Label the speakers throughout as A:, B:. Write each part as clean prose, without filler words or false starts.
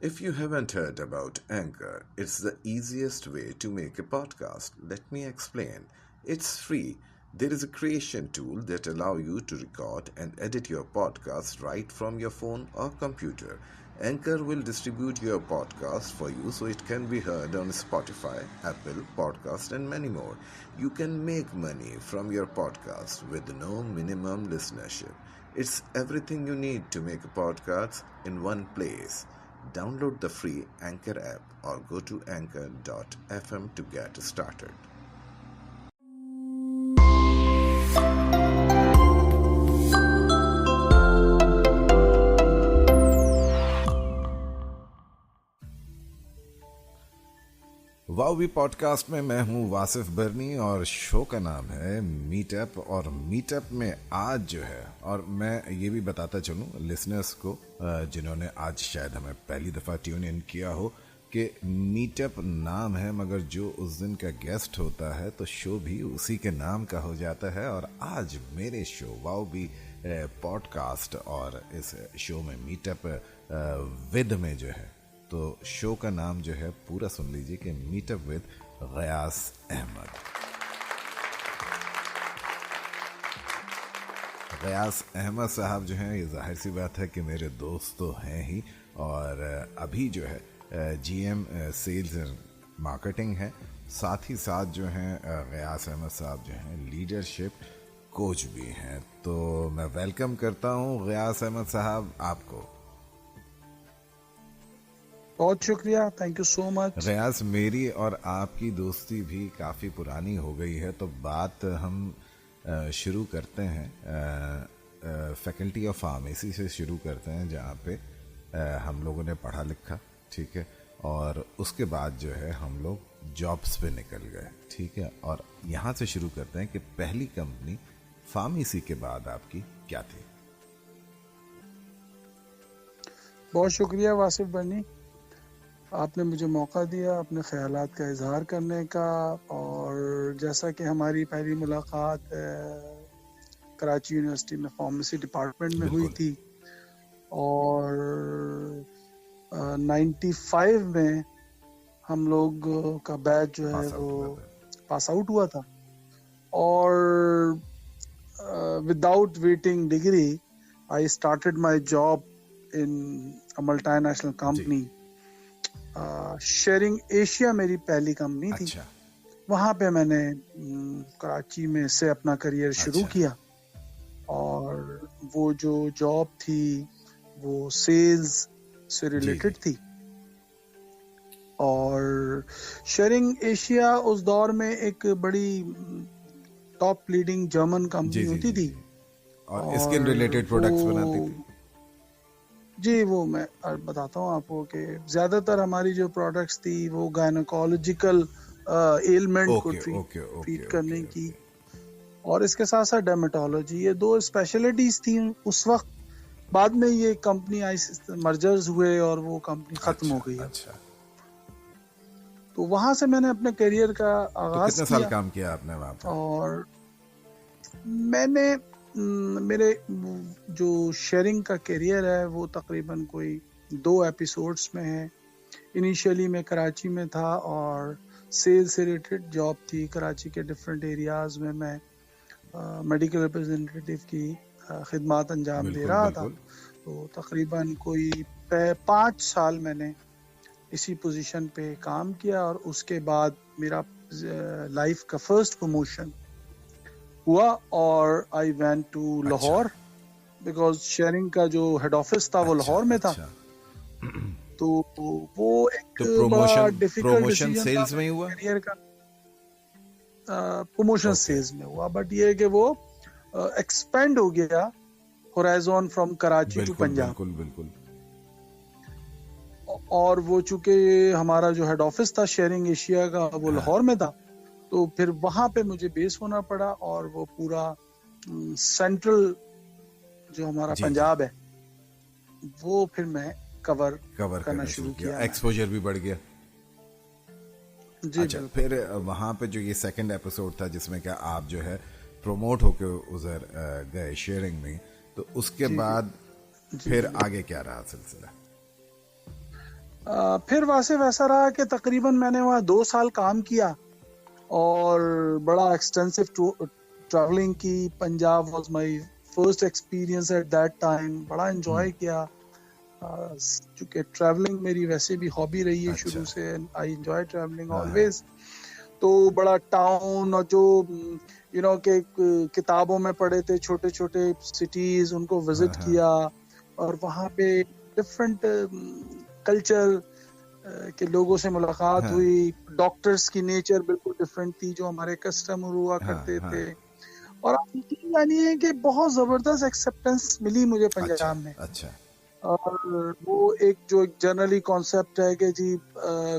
A: If you haven't heard about Anchor, it's the easiest way to make a podcast. Let me explain. It's free. There is a creation tool that allows you to record and edit your podcast right from your phone or computer. Anchor will distribute your podcast for you so it can be heard on Spotify, Apple Podcast and many more. You can make money from your podcast with no minimum listenership. It's everything you need to make a podcast in one place. Download the free Anchor app or go to anchor.fm to get started. Vavi podcast में मैं हूं वासिफ बरनी और show का नाम है meetup. और meetup में आज जो है, और मैं ये भी बताता चलूं लिसनर्स को जिन्होंने आज शायद हमें पहली दफ़ा ट्यून इन किया हो कि मीटअप नाम है, मगर जो उस दिन का गेस्ट होता है तो शो भी उसी के नाम का हो जाता है। और आज मेरे शो वावी पॉडकास्ट और इस शो में मीटअप विद में जो है, तो शो का नाम जो है पूरा सुन लीजिए कि मीटअप विद गयास अहमद। गयास अहमद साहब जो हैं, ये जाहिर सी बात है कि मेरे दोस्त तो हैं ही, और अभी जो है जीएम सेल्स एंड मार्केटिंग है। साथ ही साथ जो हैं गयास अहमद साहब जो हैं लीडरशिप कोच भी हैं। तो मैं वेलकम करता हूं गयास अहमद साहब आपको।
B: बहुत शुक्रिया, thank you so much.
A: Ghiyas, मेरी और आपकी दोस्ती भी काफ़ी पुरानी हो गई है, तो बात हम शुरू करते हैं फैकल्टी ऑफ फार्मेसी से शुरू करते हैं, जहाँ पे हम लोगों ने पढ़ा लिखा, ठीक है, और उसके बाद जो है हम लोग जॉब्स पे निकल गए, ठीक है। और यहाँ से शुरू करते हैं कि पहली कंपनी फार्मेसी के बाद आपकी क्या थी?
B: बहुत शुक्रिया वासिफ बनी, आपने मुझे मौका दिया अपने ख्यालात का इजहार करने का। और जैसा कि हमारी पहली मुलाकात कराची यूनिवर्सिटी में फार्मेसी डिपार्टमेंट में हुई थी, और 95 में हम लोग का बैच जो है वो पास आउट हुआ था। और without waiting degree I started my job in a multinational company. Sharing Asia मेरी पहली कंपनी थी।
A: अच्छा।
B: वहाँ पे मैंने कराची में से अपना करियर शुरू किया, और वो जो जॉब थी वो सेल्स से रिलेटेड थी। और शेयरिंग एशिया उस दौर में एक बड़ी टॉप लीडिंग जर्मन कंपनी होती थी,
A: और स्किन रिलेटेड प्रोडक्ट्स बनाती थी।
B: जी, वो मैं बताता हूँ आपको कि ज्यादातर हमारी जो प्रोडक्ट्स थी वो गायनोकोलॉजिकल एलिमेंट को ट्रीट करने की, और इसके साथ साथ डर्मेटोलॉजी, ये दो स्पेशलिटीज थी उस वक्त। बाद में ये कंपनी आई, मर्जर्स हुए और वो कंपनी खत्म हो गई।
A: अच्छा।
B: तो वहां से मैंने अपने करियर का आगाज
A: कितने साल काम किया आपने वहां पर?
B: और मैंने मेरे जो शेयरिंग का करियर है वो तकरीबन कोई 2 एपिसोड्स में है। इनिशियली मैं कराची में था और सेल्स से रिलेटेड जॉब थी। कराची के डिफरेंट एरियाज में मैं मेडिकल रिप्रेजेंटेटिव की खिदमत अंजाम दे रहा था। तो तकरीबन कोई 5 साल मैंने इसी पोजीशन पे काम किया, और उसके बाद मेरा लाइफ का फर्स्ट प्रमोशन हुआ और I went to Lahore, because sharing का जो हेड ऑफिस था वो लाहौर में था। तो वो एक बड़ा डिफिकल्ट डिसीजन
A: सेल्स में हुआ,
B: करियर का प्रमोशन सेल्स में हुआ, बट ये कि वो एक्सपेंड हो गया horizon from Karachi to Punjab.
A: बिल्कुल।
B: और वो चूंकि हमारा जो हेड ऑफिस था शेयरिंग एशिया का वो लाहौर में था, तो फिर वहां पे मुझे बेस होना पड़ा, और वो पूरा सेंट्रल जो हमारा पंजाब है वो फिर मैं कवर करना शुरू किया।
A: एक्सपोजर भी बढ़ गया।
B: जी।
A: अच्छा, फिर वहां पे जो ये सेकंड एपिसोड था जिसमें क्या आप जो है प्रमोट होके उधर गए शेयरिंग में, तो उसके बाद फिर आगे क्या रहा सिलसिला?
B: फिर वहाँ से वैसा रहा कि तकरीबन मैंने वहाँ 2 साल काम किया और बड़ा एक्सटेंसिव ट्रैवलिंग की। Punjab was my first experience at that time. बड़ा एंजॉय किया, चूंकि ट्रैवलिंग मेरी वैसे भी हॉबी रही है
A: अच्छा।
B: शुरू से। आई एंजॉय ट्रैवलिंग
A: हाँ हाँ
B: ऑलवेज। तो बड़ा टाउन और जो के किताबों में पढ़े थे छोटे छोटे सिटीज, उनको
A: हाँ
B: विजिट
A: हाँ।
B: किया। और वहाँ पे डिफरेंट कल्चर के लोगों से मुलाकात
A: हाँ
B: हुई। डॉक्टर्स की नेचर बिल्कुल डिफरेंट थी जो हमारे कस्टमर हुआ
A: हाँ
B: करते
A: हाँ।
B: थे। और आप यकीन मानिए कि बहुत जबरदस्त एक्सेप्टेंस मिली मुझे
A: अच्छा
B: पंजाब में।
A: अच्छा।
B: और वो एक जो जनरली कॉन्सेप्ट है कि जी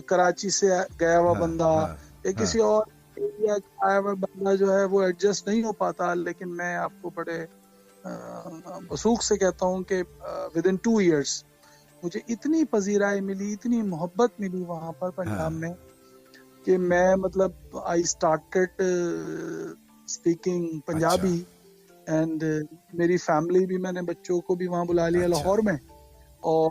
B: कराची से गया हुआ
A: हाँ
B: बंदा
A: हाँ
B: या
A: हाँ।
B: किसी और एरिया का आया हुआ बंदा जो है वो एडजस्ट नहीं हो पाता। लेकिन मैं आपको बड़े वसूख से कहता हूँ कि विद इन 2 years मुझे इतनी पजीराई मिली, इतनी मोहब्बत मिली वहां पर पंजाब
A: हाँ।
B: में कि मैं मतलब आई स्टार्टेड स्पीकिंग
A: अच्छा
B: पंजाबी। एंड मेरी फैमिली भी, मैंने बच्चों को भी वहां बुला लिया
A: अच्छा
B: लाहौर में। और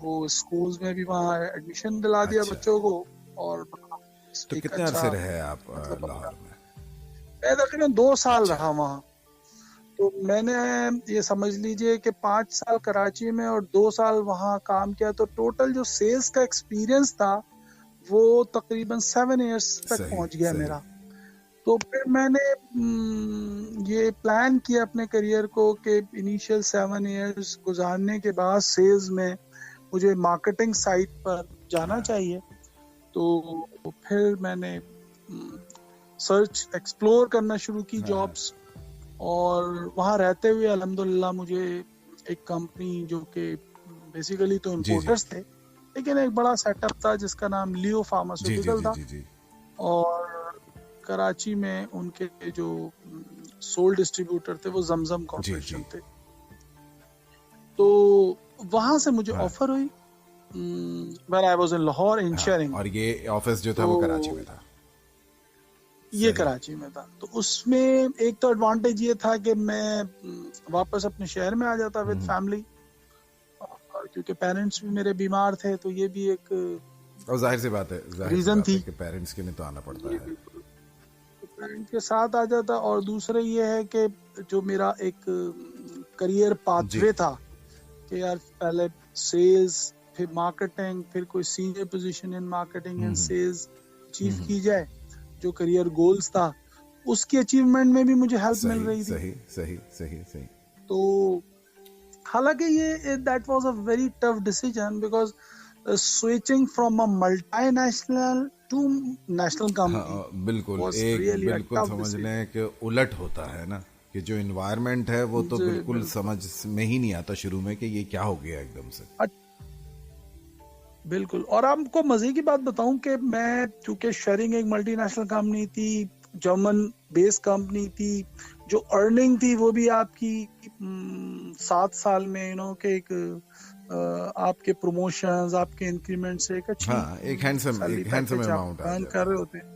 B: वो स्कूल्स में भी वहाँ एडमिशन दिला दिया
A: अच्छा।
B: बच्चों को। और
A: तो
B: एक
A: कितने
B: अच्छा
A: अरसे रहे आप
B: मतलब
A: लाहौर में?
B: मैं तकरीबन 2 साल
A: अच्छा
B: रहा वहाँ। तो मैंने ये समझ लीजिए कि 5 साल कराची में और 2 साल वहाँ काम किया। तो टोटल जो सेल्स का एक्सपीरियंस था वो तकरीबन 7 years तक
A: सही
B: पहुंच गया
A: सही।
B: मेरा। तो फिर मैंने ये प्लान किया अपने करियर को कि इनिशियल 7 years गुजारने के बाद सेल्स में मुझे मार्केटिंग साइट पर जाना
A: हाँ
B: चाहिए। तो फिर मैंने सर्च एक्सप्लोर करना शुरू की
A: हाँ हाँ।
B: जॉब्स। और वहाँ रहते हुए अल्हम्दुलिल्लाह मुझे एक कंपनी जो कि बेसिकली तो
A: जी जी
B: इम्पोर्टर्स थे, लेकिन एक बड़ा सेटअप था जिसका नाम लियो
A: जी जी
B: फार्मास्यूटिकल
A: जी
B: था।
A: जी जी।
B: और कराची में उनके जो सोल डिस्ट्रीब्यूटर थे वो जमजम
A: जी जी।
B: कॉरपोरेशन थे। तो वहां से मुझे
A: हाँ
B: ऑफर हुई when I was in Lahore
A: हाँ।
B: इंश्योरिंग।
A: और ये ऑफिस जो था
B: तो
A: वो कराची में था?
B: ये
A: सही।
B: कराची में था। तो उसमें एक तो एडवांटेज ये था कि मैं वापस अपने शहर में आ जाता विद फैमिली। और क्योंकि पेरेंट्स भी मेरे बीमार थे तो ये भी एक
A: और जाहिर सी
B: रीजन
A: बात
B: थी।
A: है कि पेरेंट्स के लिए तो आना पड़ता
B: जी
A: है।
B: बिल्कुल, पेरेंट्स के साथ आ जाता। और दूसरा ये है कि जो मेरा एक करियर
A: जी।
B: पाथवे था कि यार पहले सेल्स, फिर मार्केटिंग, फिर कोई senior position in marketing and sales achieve की जाए, जो करियर गोल्स था उसकी अचीवमेंट में भी मुझे हेल्प मिल
A: सही
B: रही थी।
A: सही सही सही सही।
B: तो हालांकि ये that was a very tough decision because switching from a multinational to national company
A: हाँ बिल्कुल,
B: वाज
A: एक
B: रियली अ
A: बिल्कुल
B: टफ
A: समझ
B: डिसीजन।
A: लें कि उलट होता है ना, कि जो इन्वायरमेंट है वो तो
B: जी
A: बिल्कुल
B: बिल्कुल।
A: समझ में ही नहीं आता शुरू में कि ये क्या हो गया एकदम से।
B: बिल्कुल। और आपको मजे की बात बताऊं कि मैं, चूंकि शेयरिंग एक मल्टीनेशनल कंपनी थी, जर्मन बेस्ड कंपनी थी, जो अर्निंग थी वो भी आपकी 7 साल में के एक आपके प्रमोशंस, आपके इंक्रीमेंट से एक अच्छी
A: हाँ,
B: सैलरी
A: एक हैंडसम
B: पैकेज आप
A: अमाउंट आ
B: अर्न कर
A: जाता
B: रहे
A: है।
B: होते हैं।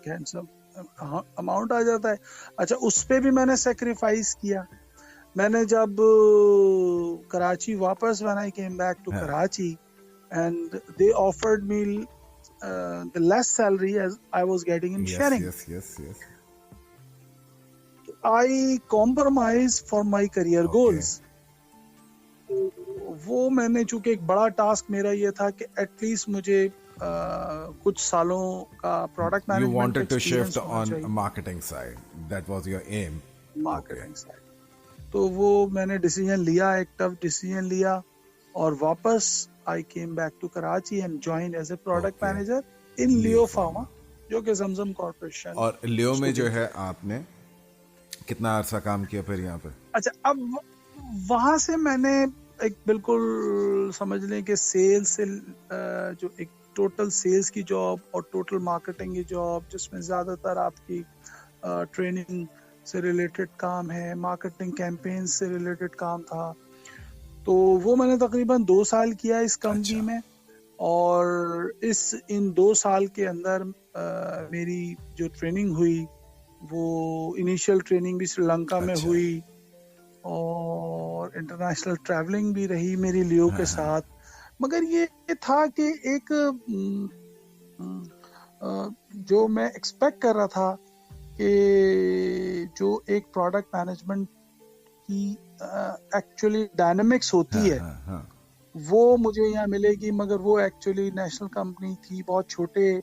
B: हैंडसम अमाउंट आ जाता है। अच्छा, उस पे भी मैंने सेक्रीफाइस किया। मैंने जब कराची वापस, when I came back to
A: हाँ।
B: Karachi and they offered me the less salary as I was getting in
A: yes
B: sharing.
A: Yes yes yes.
B: I compromised for my career
A: okay.
B: goals. वो मैंने, चूंकि एक बड़ा टास्क मेरा ये था कि एटलीस्ट मुझे कुछ सालों का प्रोडक्ट
A: यू
B: मैनेजमेंट का
A: वांटेड टू शिफ्ट
B: एक्सपीरियंस होना
A: ऑन
B: चाहिए
A: marketing side, that was your aim. Okay.
B: Marketing side. तो वो मैंने डिसीजन लिया, एक टफ डिसीजन लिया। और वापस I came back to Karachi and join as a product
A: okay.
B: Manager in
A: Leo
B: Leo Pharma,
A: Pharma.
B: जो कि जमजम कॉर्पोरेशन
A: और लियो में
B: उसको
A: जो
B: देती
A: है
B: है।
A: आपने कितना अरसा काम किया फिर यहाँ पे?
B: अच्छा, अब वहां से मैंने एक बिल्कुल समझ लें कि सेल्स से जो एक टोटल सेल्स की जॉब और टोटल मार्केटिंग की जॉब, जिसमें ज्यादातर आपकी ट्रेनिंग से रिलेटेड काम है, मार्केटिंग कैंपेन से रिलेटेड काम था। तो वो मैंने तकरीबन 2 साल किया इस कंपनी
A: अच्छा
B: में। और इन 2 साल के अंदर मेरी जो ट्रेनिंग हुई वो इनिशियल ट्रेनिंग भी श्रीलंका में
A: अच्छा।
B: हुई और इंटरनेशनल ट्रैवलिंग भी रही मेरी लियो के साथ। मगर ये था कि एक जो मैं एक्सपेक्ट कर रहा था कि जो एक प्रोडक्ट मैनेजमेंट की एक्चुअली डायनामिक्स होती है वो मुझे यहाँ मिलेगी, मगर वो एक्चुअली नेशनल कंपनी थी, बहुत छोटे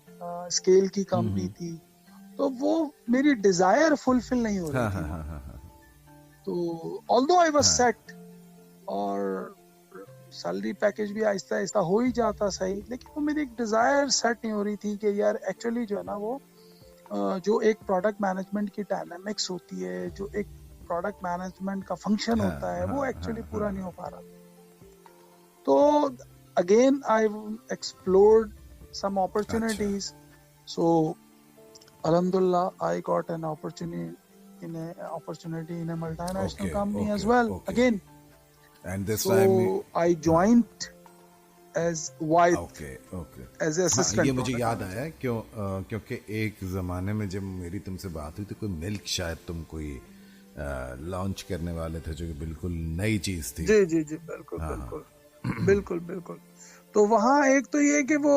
B: स्केल की कंपनी थी, तो वो मेरी डिजायर फुलफिल नहीं हो रही थी। तो ऑल्दो आई वाज सेट और सैलरी पैकेज भी आहिस्ता आहिस्ता हो ही जाता सही, लेकिन वो मेरी एक डिजायर सेट नहीं हो रही थी कि यार एक्चुअली जो है ना वो जो एक प्रोडक्ट मैनेजमेंट की डायनामिक्स होती है, जो एक प्रोडक्ट मैनेजमेंट का फंक्शन होता है, वो एक्चुअली पूरा नहीं हो पा रहा। तो again I explored some opportunities, so alhamdulillah I got an opportunity in a multinational company as well again,
C: and this
B: so
C: time
B: I joined as white as assistant.
C: ये मुझे याद आया क्योंकि एक जमाने में जब मेरी तुमसे बात हुई तो कोई मिल्क शायद तुम कोई लॉन्च करने वाले थे जो बिल्कुल नई चीज थी।
B: जी जी जी बिल्कुल बिल्कुल बिल्कुल बिल्कुल। तो वहाँ एक तो ये कि वो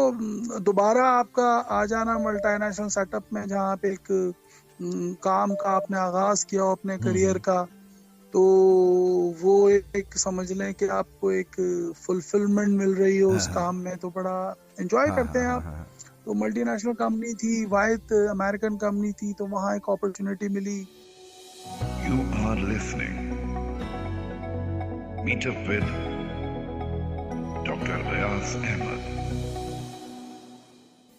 B: दोबारा आपका आ जाना मल्टीनेशनल सेटअप में जहाँ पे एक काम का आपने आगाज किया हो अपने करियर का, तो वो एक समझ लें कि आपको एक फुलफिलमेंट मिल रही हो उस काम में, तो बड़ा एंजॉय करते हैं आप। तो मल्टीनेशनल कंपनी थी, वाइट अमेरिकन कंपनी थी, तो वहाँ एक अपॉर्चुनिटी मिली।
D: You are listening Meet Up with doctor Ayaz Ahmed.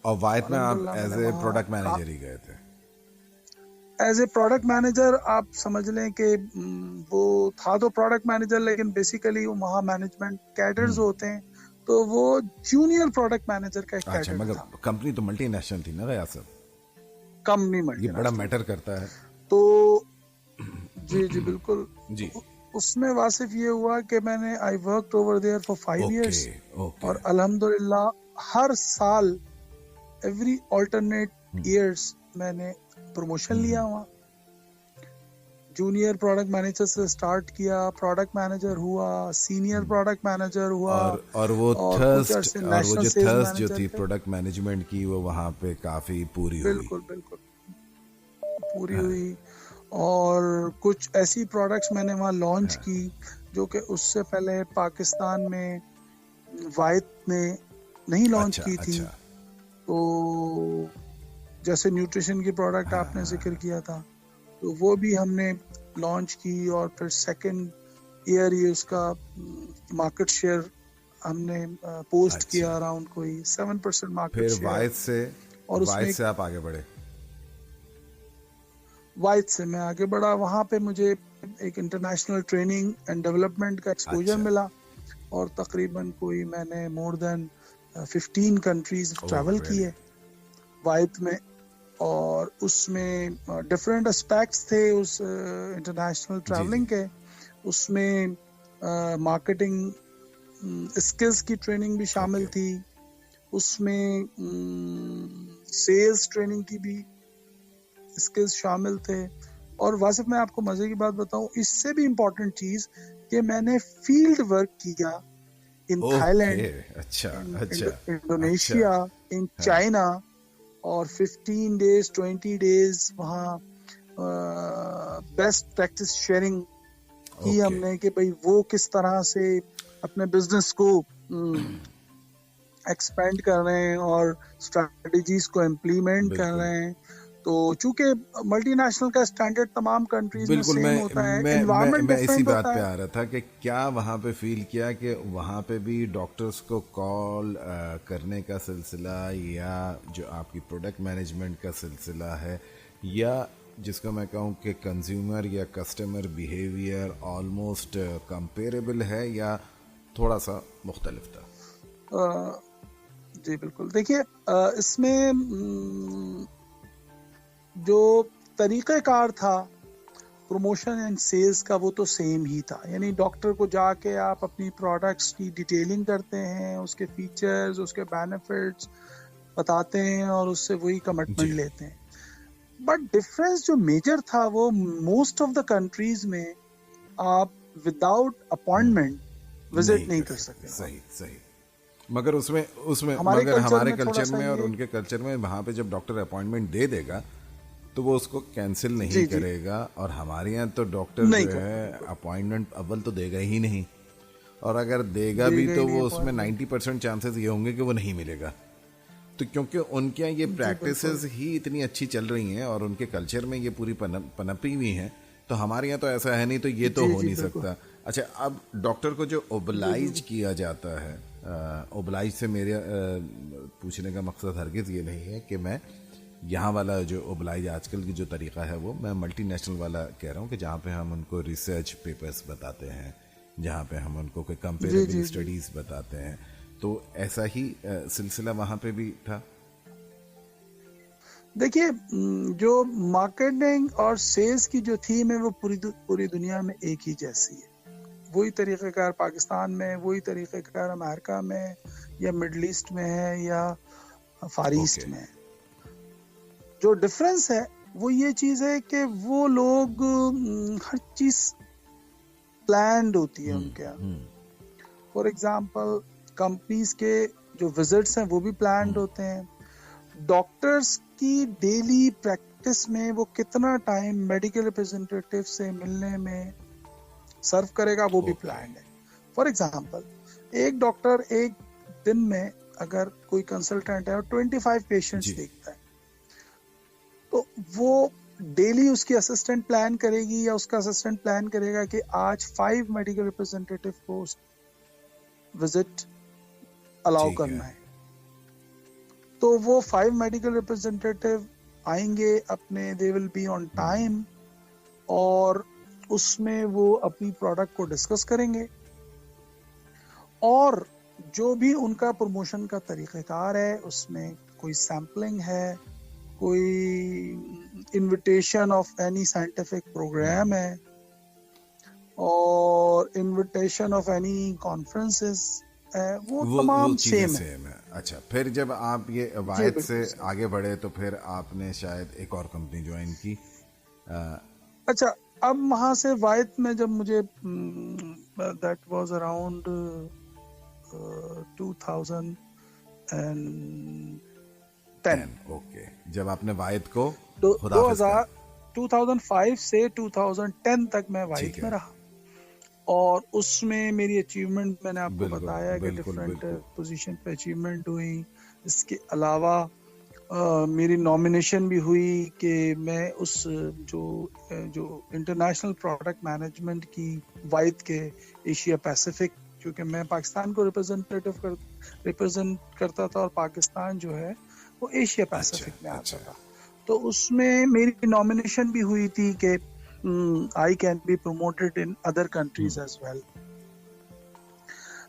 C: और वाइट में आप एज ए प्रोडक्ट मैनेजर ही गए थे?
B: एज ए प्रोडक्ट मैनेजर आप समझ लें कि वो था तो प्रोडक्ट मैनेजर, लेकिन बेसिकली वहाँ मैनेजमेंट कैडर्स होते हैं, तो वो जूनियर प्रोडक्ट मैनेजर का एक कैडर
C: मगर
B: था।
C: कंपनी तो मल्टीनेशनल थी ना गया सर?
B: कंपनी
C: ये
B: मल्टीनेशनल
C: बड़ा मैटर करता है।
B: तो जी जी बिल्कुल
C: जी।
B: उसमें वासिफ ये हुआ कि मैंने I worked over there for 5 years और अल्हम्दुलिल्लाह हर साल एवरी अल्टरनेट ईयर्स मैंने प्रमोशन लिया वहाँ। जूनियर प्रोडक्ट मैनेजर से स्टार्ट किया, प्रोडक्ट मैनेजर हुआ, सीनियर प्रोडक्ट मैनेजर हुआ,
C: और वो थर्स्ट जो थी प्रोडक्ट मैनेजमेंट की वो वहाँ पे काफी पूरी हुई।
B: बिल्कुल बिल्कुल पूरी हुई। और कुछ ऐसी प्रोडक्ट्स मैंने वहाँ लॉन्च की जो कि उससे पहले पाकिस्तान में वाइट ने नहीं लॉन्च की थी। तो जैसे न्यूट्रिशन की प्रोडक्ट आपने जिक्र किया था, तो वो भी हमने लॉन्च की और फिर सेकंड ईयर ही उसका मार्केट शेयर हमने पोस्ट किया अराउंड कोई 7% मार्केट शेयर।
C: फिर वाइट से आप आगे बढ़े?
B: वाइट से मैं आगे बढ़ा, वहाँ पे मुझे एक इंटरनेशनल ट्रेनिंग एंड डेवलपमेंट का एक्सपोजर मिला और तकरीबन कोई मैंने मोर देन 15 कंट्रीज ट्रैवल किए वाइट में, और उसमें डिफरेंट एस्पेक्ट्स थे उस इंटरनेशनल ट्रैवलिंग के। उसमें मार्केटिंग स्किल्स की ट्रेनिंग भी शामिल थी, उसमें सेल्स ट्रेनिंग की भी स्किल्स शामिल थे। और वासिफ मैं आपको मजे की बात बताऊं, इससे भी इम्पोर्टेंट चीज कि मैंने फील्ड वर्क किया in Thailand, Indonesia, in China, और 15 days 20 days वहाँ बेस्ट प्रैक्टिस शेयरिंग की हमने कि भाई वो किस तरह से अपने बिजनेस को एक्सपेंड कर रहे हैं और स्ट्रेटजीज को इम्प्लीमेंट कर रहे हैं। तो चूंकि मल्टीनेशनल का स्टैंडर्ड तमाम कंट्रीज में सेम होता है, एनवायरनमेंट
C: मैं इसी बात पे आ रहा था कि क्या वहाँ पे फील किया कि वहाँ पे भी डॉक्टर्स को कॉल करने का सिलसिला या जो आपकी प्रोडक्ट मैनेजमेंट का सिलसिला है, या जिसको मैं कहूँ कि कंज्यूमर या कस्टमर बिहेवियर ऑलमोस्ट कंपेरेबल है या थोड़ा सा मुख्तलिफ था?
B: जी बिल्कुल, देखिए इसमें जो तरीक़ेकार था प्रमोशन एंड सेल्स का वो तो सेम ही था। यानी डॉक्टर को जाके आप अपनी प्रोडक्ट्स की डिटेलिंग करते हैं, उसके फीचर्स, उसके बेनिफिट्स बताते हैं और उससे वही कमिटमेंट लेते हैं। बट डिफरेंस जो मेजर था वो मोस्ट ऑफ द कंट्रीज में आप विदाउट अपॉइंटमेंट विजिट नहीं कर सकते।
C: सही सही। मगर उसमें उसमें
B: हमारे
C: मगर
B: कल्चर
C: हमारे
B: में थोड़ा
C: कल्चर
B: सा
C: में और
B: ये,
C: उनके कल्चर में वहाँ पे जब डॉक्टर अपॉइंटमेंट दे देगा तो वो उसको कैंसिल नहीं
B: जी जी,
C: करेगा। और हमारे यहाँ तो डॉक्टर
B: नहीं
C: जो
B: करता
C: है
B: बिल्कुल,
C: अपॉइंटमेंट अव्वल तो देगा ही नहीं, और अगर देगा भी
B: देगा ही
C: तो
B: नहीं
C: वो उसमें
B: अपॉइंटमेंट।
C: 90% चांसेस ये होंगे कि वो नहीं मिलेगा। तो क्योंकि उनके यहाँ ये
B: जी बिल्कुल,
C: प्रैक्टिसेस ही इतनी अच्छी चल रही हैं और उनके कल्चर में ये पूरी पनपी हुई हैं, तो हमारे यहाँ तो ऐसा है नहीं, तो ये तो
B: जी
C: हो
B: जी
C: नहीं
B: बिल्कुल,
C: सकता। अच्छा, अब डॉक्टर को जो
B: जी
C: ओबलाइज
B: बिल्कुल,
C: किया जाता है, ओबलाइज से मेरे पूछने का मकसद हरगिज़ ये नहीं है कि मैं यहाँ वाला जो ओबलाइज आजकल की जो तरीका है वो मैं मल्टीनेशनल वाला कह रहा हूँ, कि जहाँ पे हम उनको रिसर्च पेपर्स बताते हैं, जहाँ पे हम उनको कोई
B: जी
C: कंपेरेबल
B: जी जी।
C: स्टडीज बताते हैं, तो ऐसा ही सिलसिला वहाँ पे भी था।
B: देखिए, जो मार्केटिंग और सेल्स की जो थीम है वो पूरी दुनिया में एक ही जैसी है। वही तरीक़ेकार पाकिस्तान में, वही तरीक़ेकार अमेरिका में या मिडल ईस्ट में है या फार ईस्ट
C: ओके।
B: में है। जो डिफरेंस है वो ये चीज़ है कि वो लोग हर चीज़ प्लान्ड होती है उनके यहाँ। फॉर एग्जांपल, कंपनीज के जो विजिट्स हैं वो भी प्लान्ड होते हैं। डॉक्टर्स की डेली प्रैक्टिस में वो कितना टाइम मेडिकल रिप्रेजेंटेटिव से मिलने में सर्व करेगा वो भी
C: ओके।
B: प्लान्ड है। फॉर एग्जांपल, एक डॉक्टर एक दिन में अगर कोई कंसल्टेंट है और 25 पेशेंट्स
C: जी।
B: देखता है, तो वो डेली उसकी असिस्टेंट प्लान करेगी या उसका असिस्टेंट प्लान करेगा कि आज 5 मेडिकल रिप्रेजेंटेटिव को विजिट अलाउ
C: ठीक
B: करना
C: है।
B: है। तो वो 5 मेडिकल रिप्रेजेंटेटिव आएंगे अपने, they will be on time, और उसमें वो अपनी प्रोडक्ट को डिस्कस करेंगे, और जो भी उनका प्रमोशन का तरीक़ेकार है उसमें कोई सैम्पलिंग है, कोई invitation of any scientific program है, और इनविटेशन ऑफ एनी कॉन्फ्रेंसेस है, वो
C: वो
B: तमाम
C: चीज़ें
B: सेम है।
C: सेम है। अच्छा, फिर जब आप ये
B: जी
C: वायद से
B: बिल्कुल सेम।
C: आगे बढ़े तो फिर आपने शायद एक और कंपनी ज्वाइन की।
B: अच्छा, अब वहां से वायद में जब मुझे दैट वाज अराउंड 2010,
C: ओके, जब आपने वायद को
B: तो
C: खुदाफिज कहा।
B: 2005 से 2010 तक मैं वाहिद
C: ठीक
B: में
C: है।
B: रहा, और उसमें मेरी अचीवमेंट मैंने आपको
C: बिल्कुल
B: बताया कि
C: बिल्कुल
B: डिफरेंट
C: बिल्कुल।
B: पोजीशन पे अचीवमेंट हुई। इसके अलावा मेरी नॉमिनेशन भी हुई कि मैं उस जो इंटरनेशनल प्रोडक्ट मैनेजमेंट की वाइद के एशिया पैसिफिक, क्योंकि मैं पाकिस्तान को रिप्रेजेंट करता था और पाकिस्तान जो है वो एशिया
C: अच्छा
B: पैसिफिक में आता
C: अच्छा।
B: था, तो उसमें मेरी नॉमिनेशन भी हुई थी कि I can be promoted in other countries as well.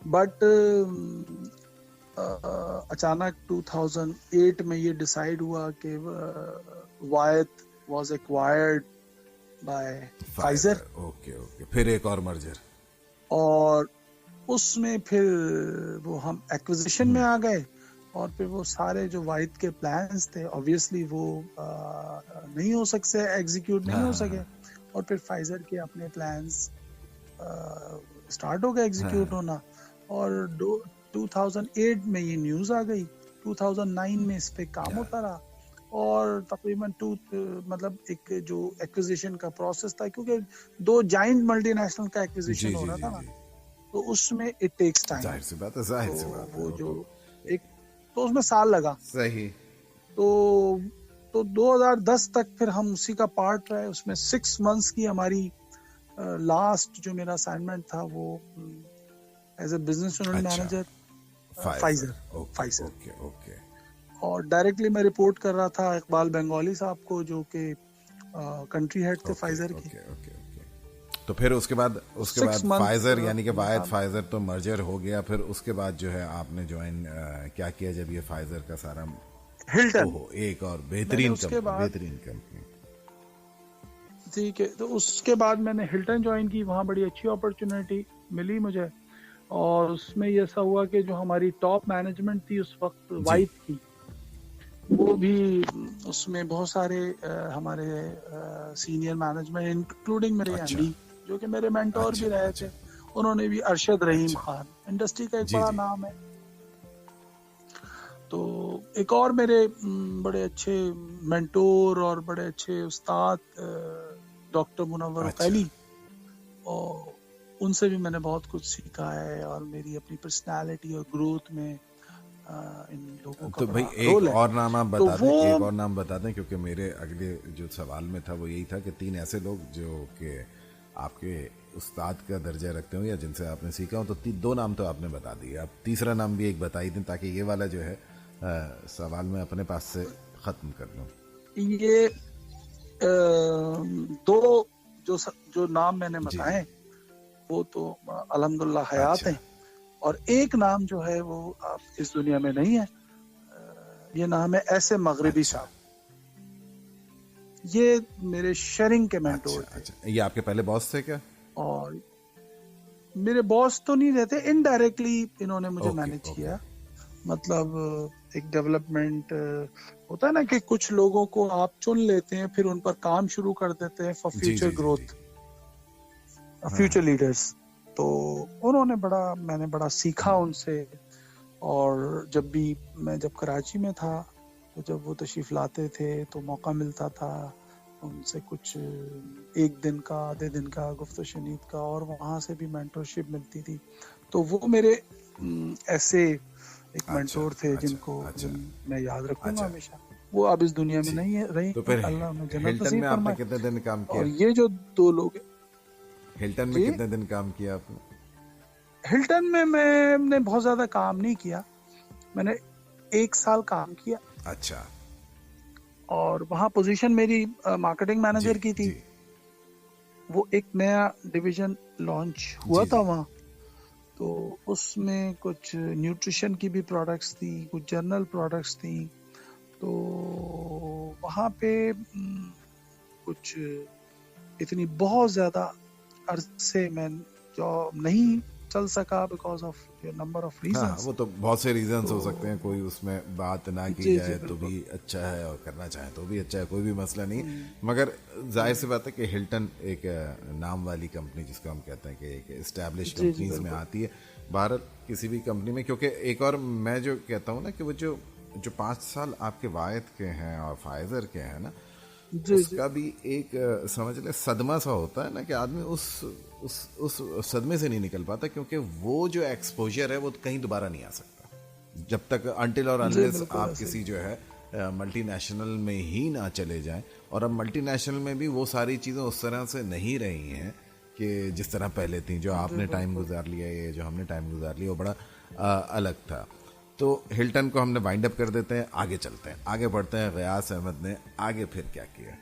B: But अचानक 2008 में ये डिसाइड हुआ कि Wyeth was acquired by Pfizer,
C: okay okay, फिर एक और मर्जर।
B: और उसमें फिर वो हम एक्विजिशन में आ गए, और फिर वो सारे जो वाहिद के प्लान्स थे ऑब्वियसली वो नहीं हो सकते, एग्जीक्यूट नहीं हो सके, और फिर फाइजर के अपने प्लान्स स्टार्ट हो गए एग्जीक्यूट होना, और 2008 में ये न्यूज़ आ गई, 2009 में इस पे काम होता रहा, और तकरीबन मतलब एक जो एक्विजिशन का प्रोसेस था, क्योंकि 2 जाइंट मल्टीनेशनल का एक्विजिशन हो रहा था ना, तो उसमें इट टेक्स टाइम।
C: जाहिर सी बात है, जाहिर सी बात है।
B: वो जो एक तो उसमें साल लगा।
C: सही।
B: तो 2010 तक फिर हम उसी का पार्ट रहे। उसमें 6 मंथ्स की हमारी लास्ट जो मेरा असाइनमेंट था वो as a business unit manager Pfizer.
C: Okay okay.
B: और डायरेक्टली मैं रिपोर्ट कर रहा था इकबाल बंगाली साहब को, जो कि कंट्री हेड थे फाइजर के।
C: Okay okay okay. तो फिर उसके बाद फाइजर यानी कि वायद फाइजर तो मर्जर हो गया, फिर उसके बाद जो है आपने ज्वाइन क्या किया जब ये फाइजर का सारा
B: हिल्टन,
C: एक और बेहतरीन कंपनी।
B: ठीक है, तो उसके बाद मैंने हिल्टन ज्वाइन की। वहाँ बड़ी अच्छी अपॉर्चुनिटी मिली मुझे, और उसमें ये ऐसा हुआ कि जो हमारी टॉप मैनेजमेंट थी उस वक्त वाइद की, वो भी उसमें बहुत सारे हमारे सीनियर मैनेजमेंट इंक्लूडिंग मेरे एमडी जो कि मेरे मेंटोर भी रहे थे, उन्होंने भी, अरशद रहीम खान, इंडस्ट्री का एक बड़ा नाम है, तो एक और मेरे बड़े अच्छे मेंटोर और बड़े अच्छे उस्ताद डॉक्टर मुनव्वर
C: अच्छा।
B: उकैली, और उनसे भी मैंने बहुत कुछ सीखा है, और मेरी अपनी पर्सनालिटी और ग्रोथ में इन लोगों का
C: तो भाई
B: बड़ा
C: एक
B: रोल है।
C: और नाम आप
B: तो
C: बता दें,
B: वो
C: एक और नाम बता दें, क्योंकि मेरे अगले जो सवाल में था वो यही था कि 3 ऐसे लोग जो कि आपके उस्ताद का दर्जा रखते हो या जिनसे आपने सीखा हो, तो 2 नाम तो आपने बता दिए, आप तीसरा नाम भी एक बता ही दें ताकि ये वाला जो है सवाल मैं अपने पास से ख़त्म कर लूँ।
B: ये दो जो नाम मैंने
C: जी
B: बताए वो तो अल्हम्दुलिल्लाह हयात
C: अच्छा
B: हैं, और एक नाम जो है वो आप इस दुनिया में नहीं है। ये नाम है ऐसे मगरिबी
C: अच्छा
B: साहब। ये मेरे शेयरिंग के
C: अच्छा
B: मेंटोर थे,
C: अच्छा, ये आपके पहले बॉस थे क्या?
B: और मेरे बॉस तो नहीं रहते, इनडायरेक्टली इन्होंने मुझे
C: ओके
B: मैनेज
C: ओके
B: किया। मतलब एक डेवलपमेंट होता है ना कि कुछ लोगों को आप चुन लेते हैं, फिर उन पर काम शुरू कर देते हैं फॉर
C: जी
B: फ्यूचर
C: जी जी जी
B: ग्रोथ,
C: हाँ
B: फ्यूचर लीडर्स। तो मैंने बड़ा सीखा उनसे। और जब कराची में था, तो जब वो तशरीफ लाते थे तो मौका मिलता था उनसे कुछ 1 दिन का, आधे दिन का गुफ्त शनीद का, और वहाँ से भी मेंटरशिप मिलती थी। तो वो मेरे ऐसे एक
C: अच्छा
B: मेंटोर थे
C: अच्छा अच्छा
B: मैं याद रखूंगा
C: अच्छा
B: हमेशा। वो अब इस दुनिया में
C: जी।
B: नहीं है रही,
C: तो फिर
B: अल्लाह उन्हें जन्नत
C: हिल्टन
B: नसीब
C: में आपने
B: फरमाए।
C: कितने दिन काम
B: और
C: किया?
B: ये जो 2 लोग हैं
C: हिल्टन में
B: जी,
C: कितने दिन काम किया आपने?
B: हिल्टन में मैंने बहुत ज्यादा काम नहीं किया, मैंने 1 साल काम किया,
C: अच्छा
B: और वहाँ पोजीशन मेरी मार्केटिंग
C: जी
B: मैनेजर की थी।
C: जी
B: वो एक नया डिवीजन लॉन्च हुआ
C: जी
B: था
C: जी
B: वहाँ, तो उसमें कुछ न्यूट्रिशन की भी प्रोडक्ट्स थी, कुछ जनरल प्रोडक्ट्स थी। तो वहाँ पे कुछ इतनी बहुत ज्यादा अरसे में जॉब नहीं चल सका बिकॉज ऑफ नंबर ऑफ
C: हाँ
B: रीजंस।
C: वो तो बहुत से रीजंस
B: तो
C: हो सकते हैं, कोई उसमें बात ना की
B: जी
C: जाए तो
B: बिल्कुल।
C: भी अच्छा है और करना चाहे तो भी अच्छा है, कोई भी मसला नहीं। मगर जाहिर सी बात है कि हिल्टन एक नाम वाली कंपनी जिसको हम कहते हैं कि एक एस्टैब्लिश
B: जी
C: कंपनीज में
B: बिल्कुल।
C: आती है भारत किसी भी कंपनी में। क्योंकि एक और मैं जो कहता हूँ ना कि वो जो 5 साल आपके वायद के हैं और फाइजर के हैं ना,
B: जी जी
C: उसका भी एक समझ ले सदमा सा होता है ना कि आदमी उस सदमे से नहीं निकल पाता, क्योंकि वो जो एक्सपोजर है वो कहीं दोबारा नहीं आ सकता जब तक अनटिल और
B: जी
C: अनलेस
B: बिल्कुल
C: आप
B: ऐसे
C: किसी जो है मल्टीनेशनल में ही ना चले जाएं। और अब मल्टीनेशनल में भी वो सारी चीज़ें उस तरह से नहीं रही हैं कि जिस तरह पहले थी, जो आपने टाइम गुजार लिया, ये जो हमने टाइम गुजार लिया वो बड़ा अलग था। तो हिल्टन को हमने वाइंड अप कर देते हैं, आगे चलते हैं, आगे बढ़ते हैं। गयास अहमद ने आगे फिर क्या किया?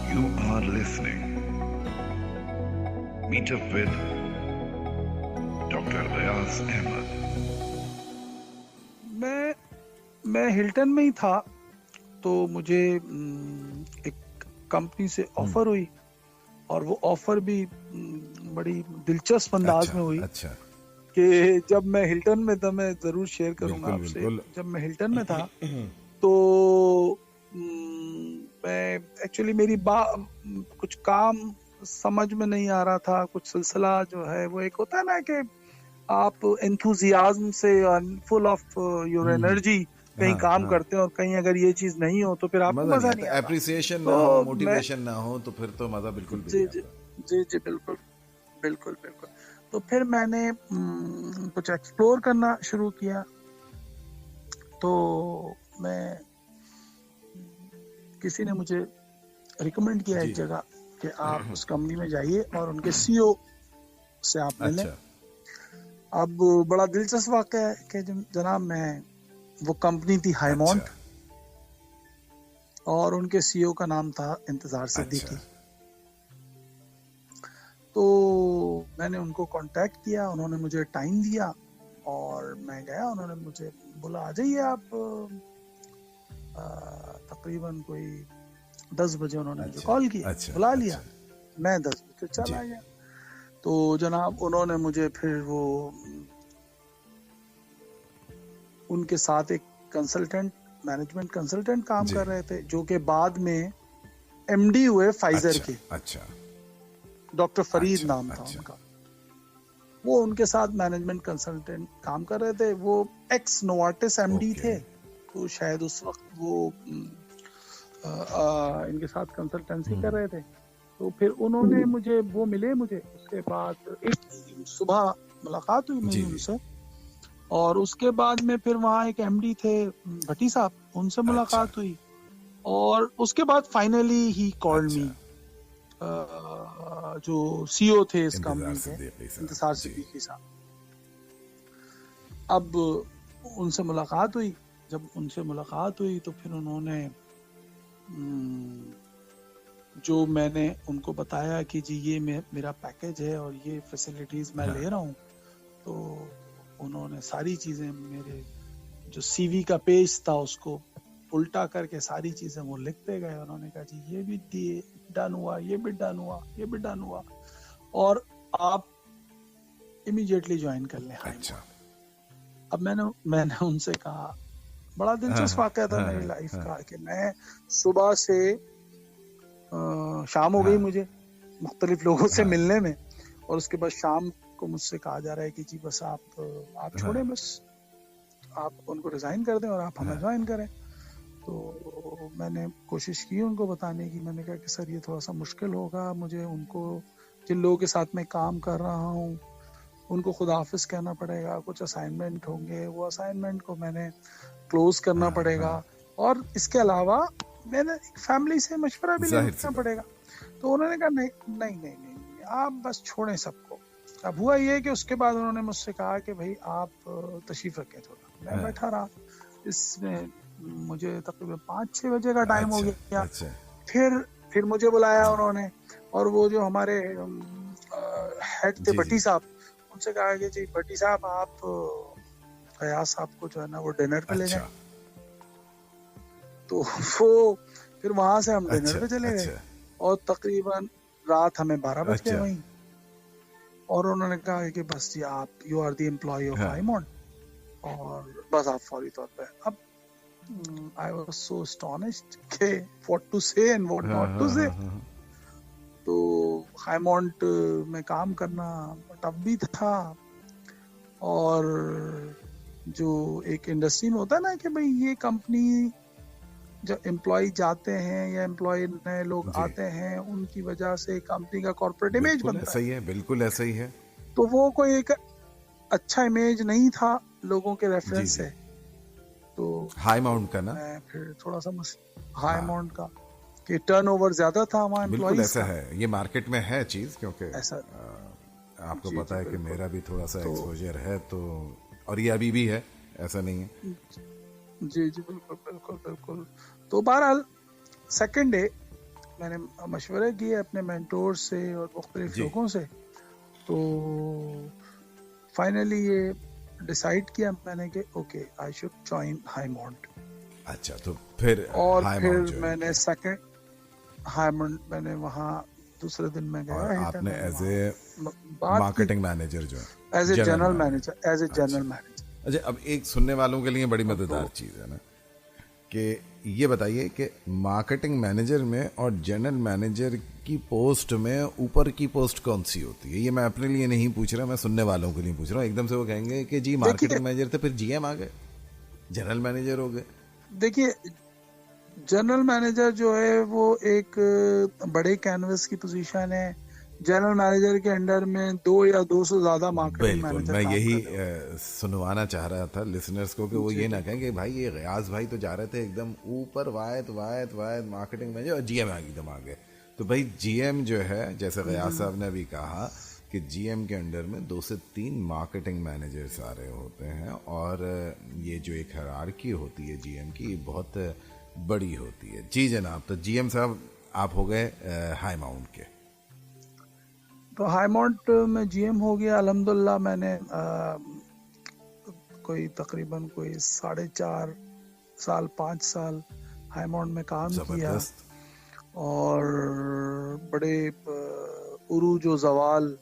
D: You are listening. Meet up with Dr. Ayaz Ahmed.
B: मैं हिल्टन में ही था, तो मुझे एक कंपनी से ऑफर हुई, और वो ऑफर भी बड़ी दिलचस्प अंदाज
C: अच्छा
B: में हुई
C: अच्छा
B: कि जब मैं हिल्टन में था, मैं जरूर शेयर करूंगा
C: बिल्कुल
B: आपसे।
C: बिल्कुल
B: जब मैं हिल्टन में था तो मैं एक्चुअली कुछ काम समझ में नहीं आ रहा था, कुछ सिलसिला जो है वो एक होता है ना कि आप एंथुजियाज्म से फुल ऑफ योर एनर्जी कहीं
C: हाँ
B: काम
C: हाँ
B: करते हैं, और कहीं अगर ये चीज नहीं हो तो फिर आपको
C: मज़ा नहीं
B: मजा
C: आता,
B: नहीं आता।
C: एप्रिसिएशन ना हो,
B: तो मैं
C: मोटिवेशन ना हो, तो फिर तो मज़ा बिल्कुल भी
B: जी
C: नहीं
B: जी
C: आता।
B: जी जी बिल्कुल बिल्कुल बिल्कुल। तो फिर मैंने कुछ एक्सप्लोर करना शुरू किया। तो मैं किसी ने मुझे रिकमेंड किया एक
C: जी
B: जगह कि आप उस कंपनी में जाइए और उनके सीईओ से आप मिलें।
C: अच्छा
B: अब बड़ा दिलचस्प वाक़या है कि जनाब, मैं वो कंपनी थी हाईमोंट,
C: अच्छा
B: और उनके सीईओ का नाम था इंतजार सिद्दीकी।
C: अच्छा
B: तो मैंने उनको कांटेक्ट किया, उन्होंने मुझे टाइम दिया और मैं गया। उन्होंने मुझे बोला आ जाइए आप। तकरीबन कोई 10 बजे उन्होंने मुझे
C: अच्छा
B: कॉल किया,
C: अच्छा
B: बुला लिया।
C: अच्छा
B: मैं 10 बजे
C: जी
B: चला गया। तो जनाब उन्होंने मुझे फिर वो उनके साथ एक कंसल्टेंट, मैनेजमेंट कंसल्टेंट काम
C: जी
B: कर रहे थे, जो कि बाद में एमडी हुए फाइजर
C: अच्छा
B: के।
C: अच्छा
B: डॉक्टर फरीद
C: अच्छा
B: नाम था
C: अच्छा
B: उनका। वो उनके साथ मैनेजमेंट कंसल्टेंट काम कर रहे थे। वो एक्स नोवार्टिस एमडी
C: ओके।
B: थे, तो शायद उस वक्त वो इनके साथ कंसल्टेंसी कर रहे थे। तो फिर उन्होंने मुझे, वो मिले मुझे, उसके बाद एक सुबह मुलाकात हुई
C: जी
B: मेरी
C: जी।
B: उनसे, और उसके बाद में फिर वहाँ एक एमडी थे भट्टी साहब, उनसे
C: अच्छा
B: मुलाकात हुई, और उसके बाद फाइनली ही कॉल्ड मी,
C: अच्छा।
B: जो सीईओ थे इस
C: इंतजार
B: कंपनी के,
C: सिद्दीकी साहब
B: इंतजार
C: जी।
B: सिद्दीकी साहब। अब उनसे मुलाकात हुई, जब उनसे मुलाकात हुई तो फिर उन्होंने जो मैंने उनको बताया कि जी ये मेरा पैकेज है और ये फैसिलिटीज मैं ले रहा हूँ, तो उन्होंने सारी चीजें, मेरे जो सीवी का पेज था उसको उल्टा करके सारी चीजें वो लिखते गए। उन्होंने कहा जी ये भी डन हुआ, ये भी डन हुआ, ये भी डन हुआ, और आप इमीडिएटली ज्वाइन कर लें हाई
C: अच्छा।
B: मोड। अब मैंने उनसे कहा, बड़ा दिलचस्प वाकया था मेरी लाइफ का, कि मैं सुबह से शाम हो गई मुझे मुख्तलिफ लोगों से मिलने में, और उसके बाद शाम को मुझसे कहा जा रहा है कि जी बस आप छोड़ें, बस आप उनको रिजाइन कर दें और आप हमें ज्वाइन करें। तो मैंने कोशिश की उनको बताने की, मैंने कहा कि सर ये थोड़ा सा मुश्किल होगा, मुझे उनको, जिन लोगों के साथ मैं काम कर रहा हूँ उनको खुदा हाफिज कहना पड़ेगा, कुछ असाइनमेंट होंगे, वो असाइनमेंट को मैंने क्लोज करना पड़ेगा, और इसके अलावा मैंने एक फैमिली से मशवरा भी लेना पड़ेगा। तो उन्होंने कहा नहीं नहीं नहीं नहीं, आप बस छोड़ें सबको। अब हुआ ये कि उसके बाद उन्होंने मुझसे कहा कि भाई आप तशरीफ रखें थोड़ा। मैं बैठा रहा, इसमें मुझे तकरीबन 5-6 बजे का टाइम हो गया। फिर मुझे बुलाया उन्होंने, और वो जो हमारे हेड थे भट्टी साहब, उनसे कहा कि जी भट्टी साहब आप गयास साहब को जो है ना वो डिनर पे ले जाएं। तो वो फिर वहां से हम डिनर पे चले गए, और तकरीबन रात हमें 12 बज गए वहीं। और उन्होंने कहा कि बस जी आप you are the employ of high mode, और बस आप फौरी तौर पे। अब आई वाज सो एस्टोनिश्ड के what to say and what not to say. तो हाई मोड में काम करना टफ भी था, और जो एक इंडस्ट्री में होता है ना कि भाई ये कंपनी, जब एम्प्लॉय जाते हैं या एम्प्लॉय नए लोग आते हैं, उनकी वजह से कंपनी का कॉर्पोरेट इमेज बनता है।
C: सही है, बिल्कुल ऐसा ही है।
B: तो वो कोई एक अच्छा इमेज नहीं था लोगों के रेफरेंस से। तो
C: हाई माउंट का ना,
B: मैं फिर थोड़ा सा हाई माउंट का कि टर्नओवर ज्यादा था वहाँ
C: बिल्कुल
B: एम्प्लॉयज
C: ऐसा
B: का।
C: है, ये मार्केट में है चीज, क्योंकि
B: ऐसा
C: आपको पता है कि मेरा भी थोड़ा सा एक्सपोजर है, तो और ये अभी भी है, ऐसा नहीं है।
B: जी जी बिल्कुल बिल्कुल बिल्कुल। तो बहरहाल सेकंड डे मैंने मशवरे किए अपने मेंटोर से और मुख्तलिफ लोगों से, तो फाइनली ये डिसाइड किया मैंने कि okay I should join high mount.
C: अच्छा, तो फिर
B: और फिर मैंने सेकंड हाई माउंट, मैंने वहाँ दूसरे दिन में गया।
C: और आपने एज ए मार्केटिंग मैनेजर जो है,
B: as a general manager, as a general manager.
C: अच्छा, अब एक सुनने वालों के लिए बड़ी मजेदार चीज है ना, कि ये बताइए कि मार्केटिंग मैनेजर में और जनरल मैनेजर की पोस्ट में ऊपर की पोस्ट कौन सी होती है? ये मैं अपने लिए नहीं पूछ रहा, मैं सुनने वालों के लिए पूछ रहा हूँ। एकदम से वो कहेंगे कि जी मार्केटिंग मैनेजर थे, फिर जीएम आ गए, जनरल मैनेजर हो गए।
B: देखिए, जनरल मैनेजर जो है वो एक बड़े कैनवस की पोजीशन है। जनरल मैनेजर के अंडर में 2 या 2 से ज्यादा मार्केटिंग मैनेजर।
C: मैं यही सुनवाना चाह रहा था लिसनर्स को कि वो ये ना कहें कि भाई ये गयास भाई तो जा रहे थे एकदम ऊपर, वायद मार्केटिंग मैनेजर, और जीएम एकदम आ गए। तो भाई जीएम जो है, जैसे गयास साहब ने भी कहा कि जीएम के अंडर में 2 से 3 मार्केटिंग मैनेजर सारे होते हैं, और ये जो एक हायरार्की होती है जीएम की, बहुत बड़ी होती है। जी जनाब, तो जीएम साहब आप हो गए हाई माउंट के।
B: तो हाई माउंट में जीएम हो गया अल्हम्दुलिल्लाह। मैंने कोई तकरीबन कोई 4.5 साल 5 साल हाई माउंट में काम किया, और बड़े उरूज व ज़वाल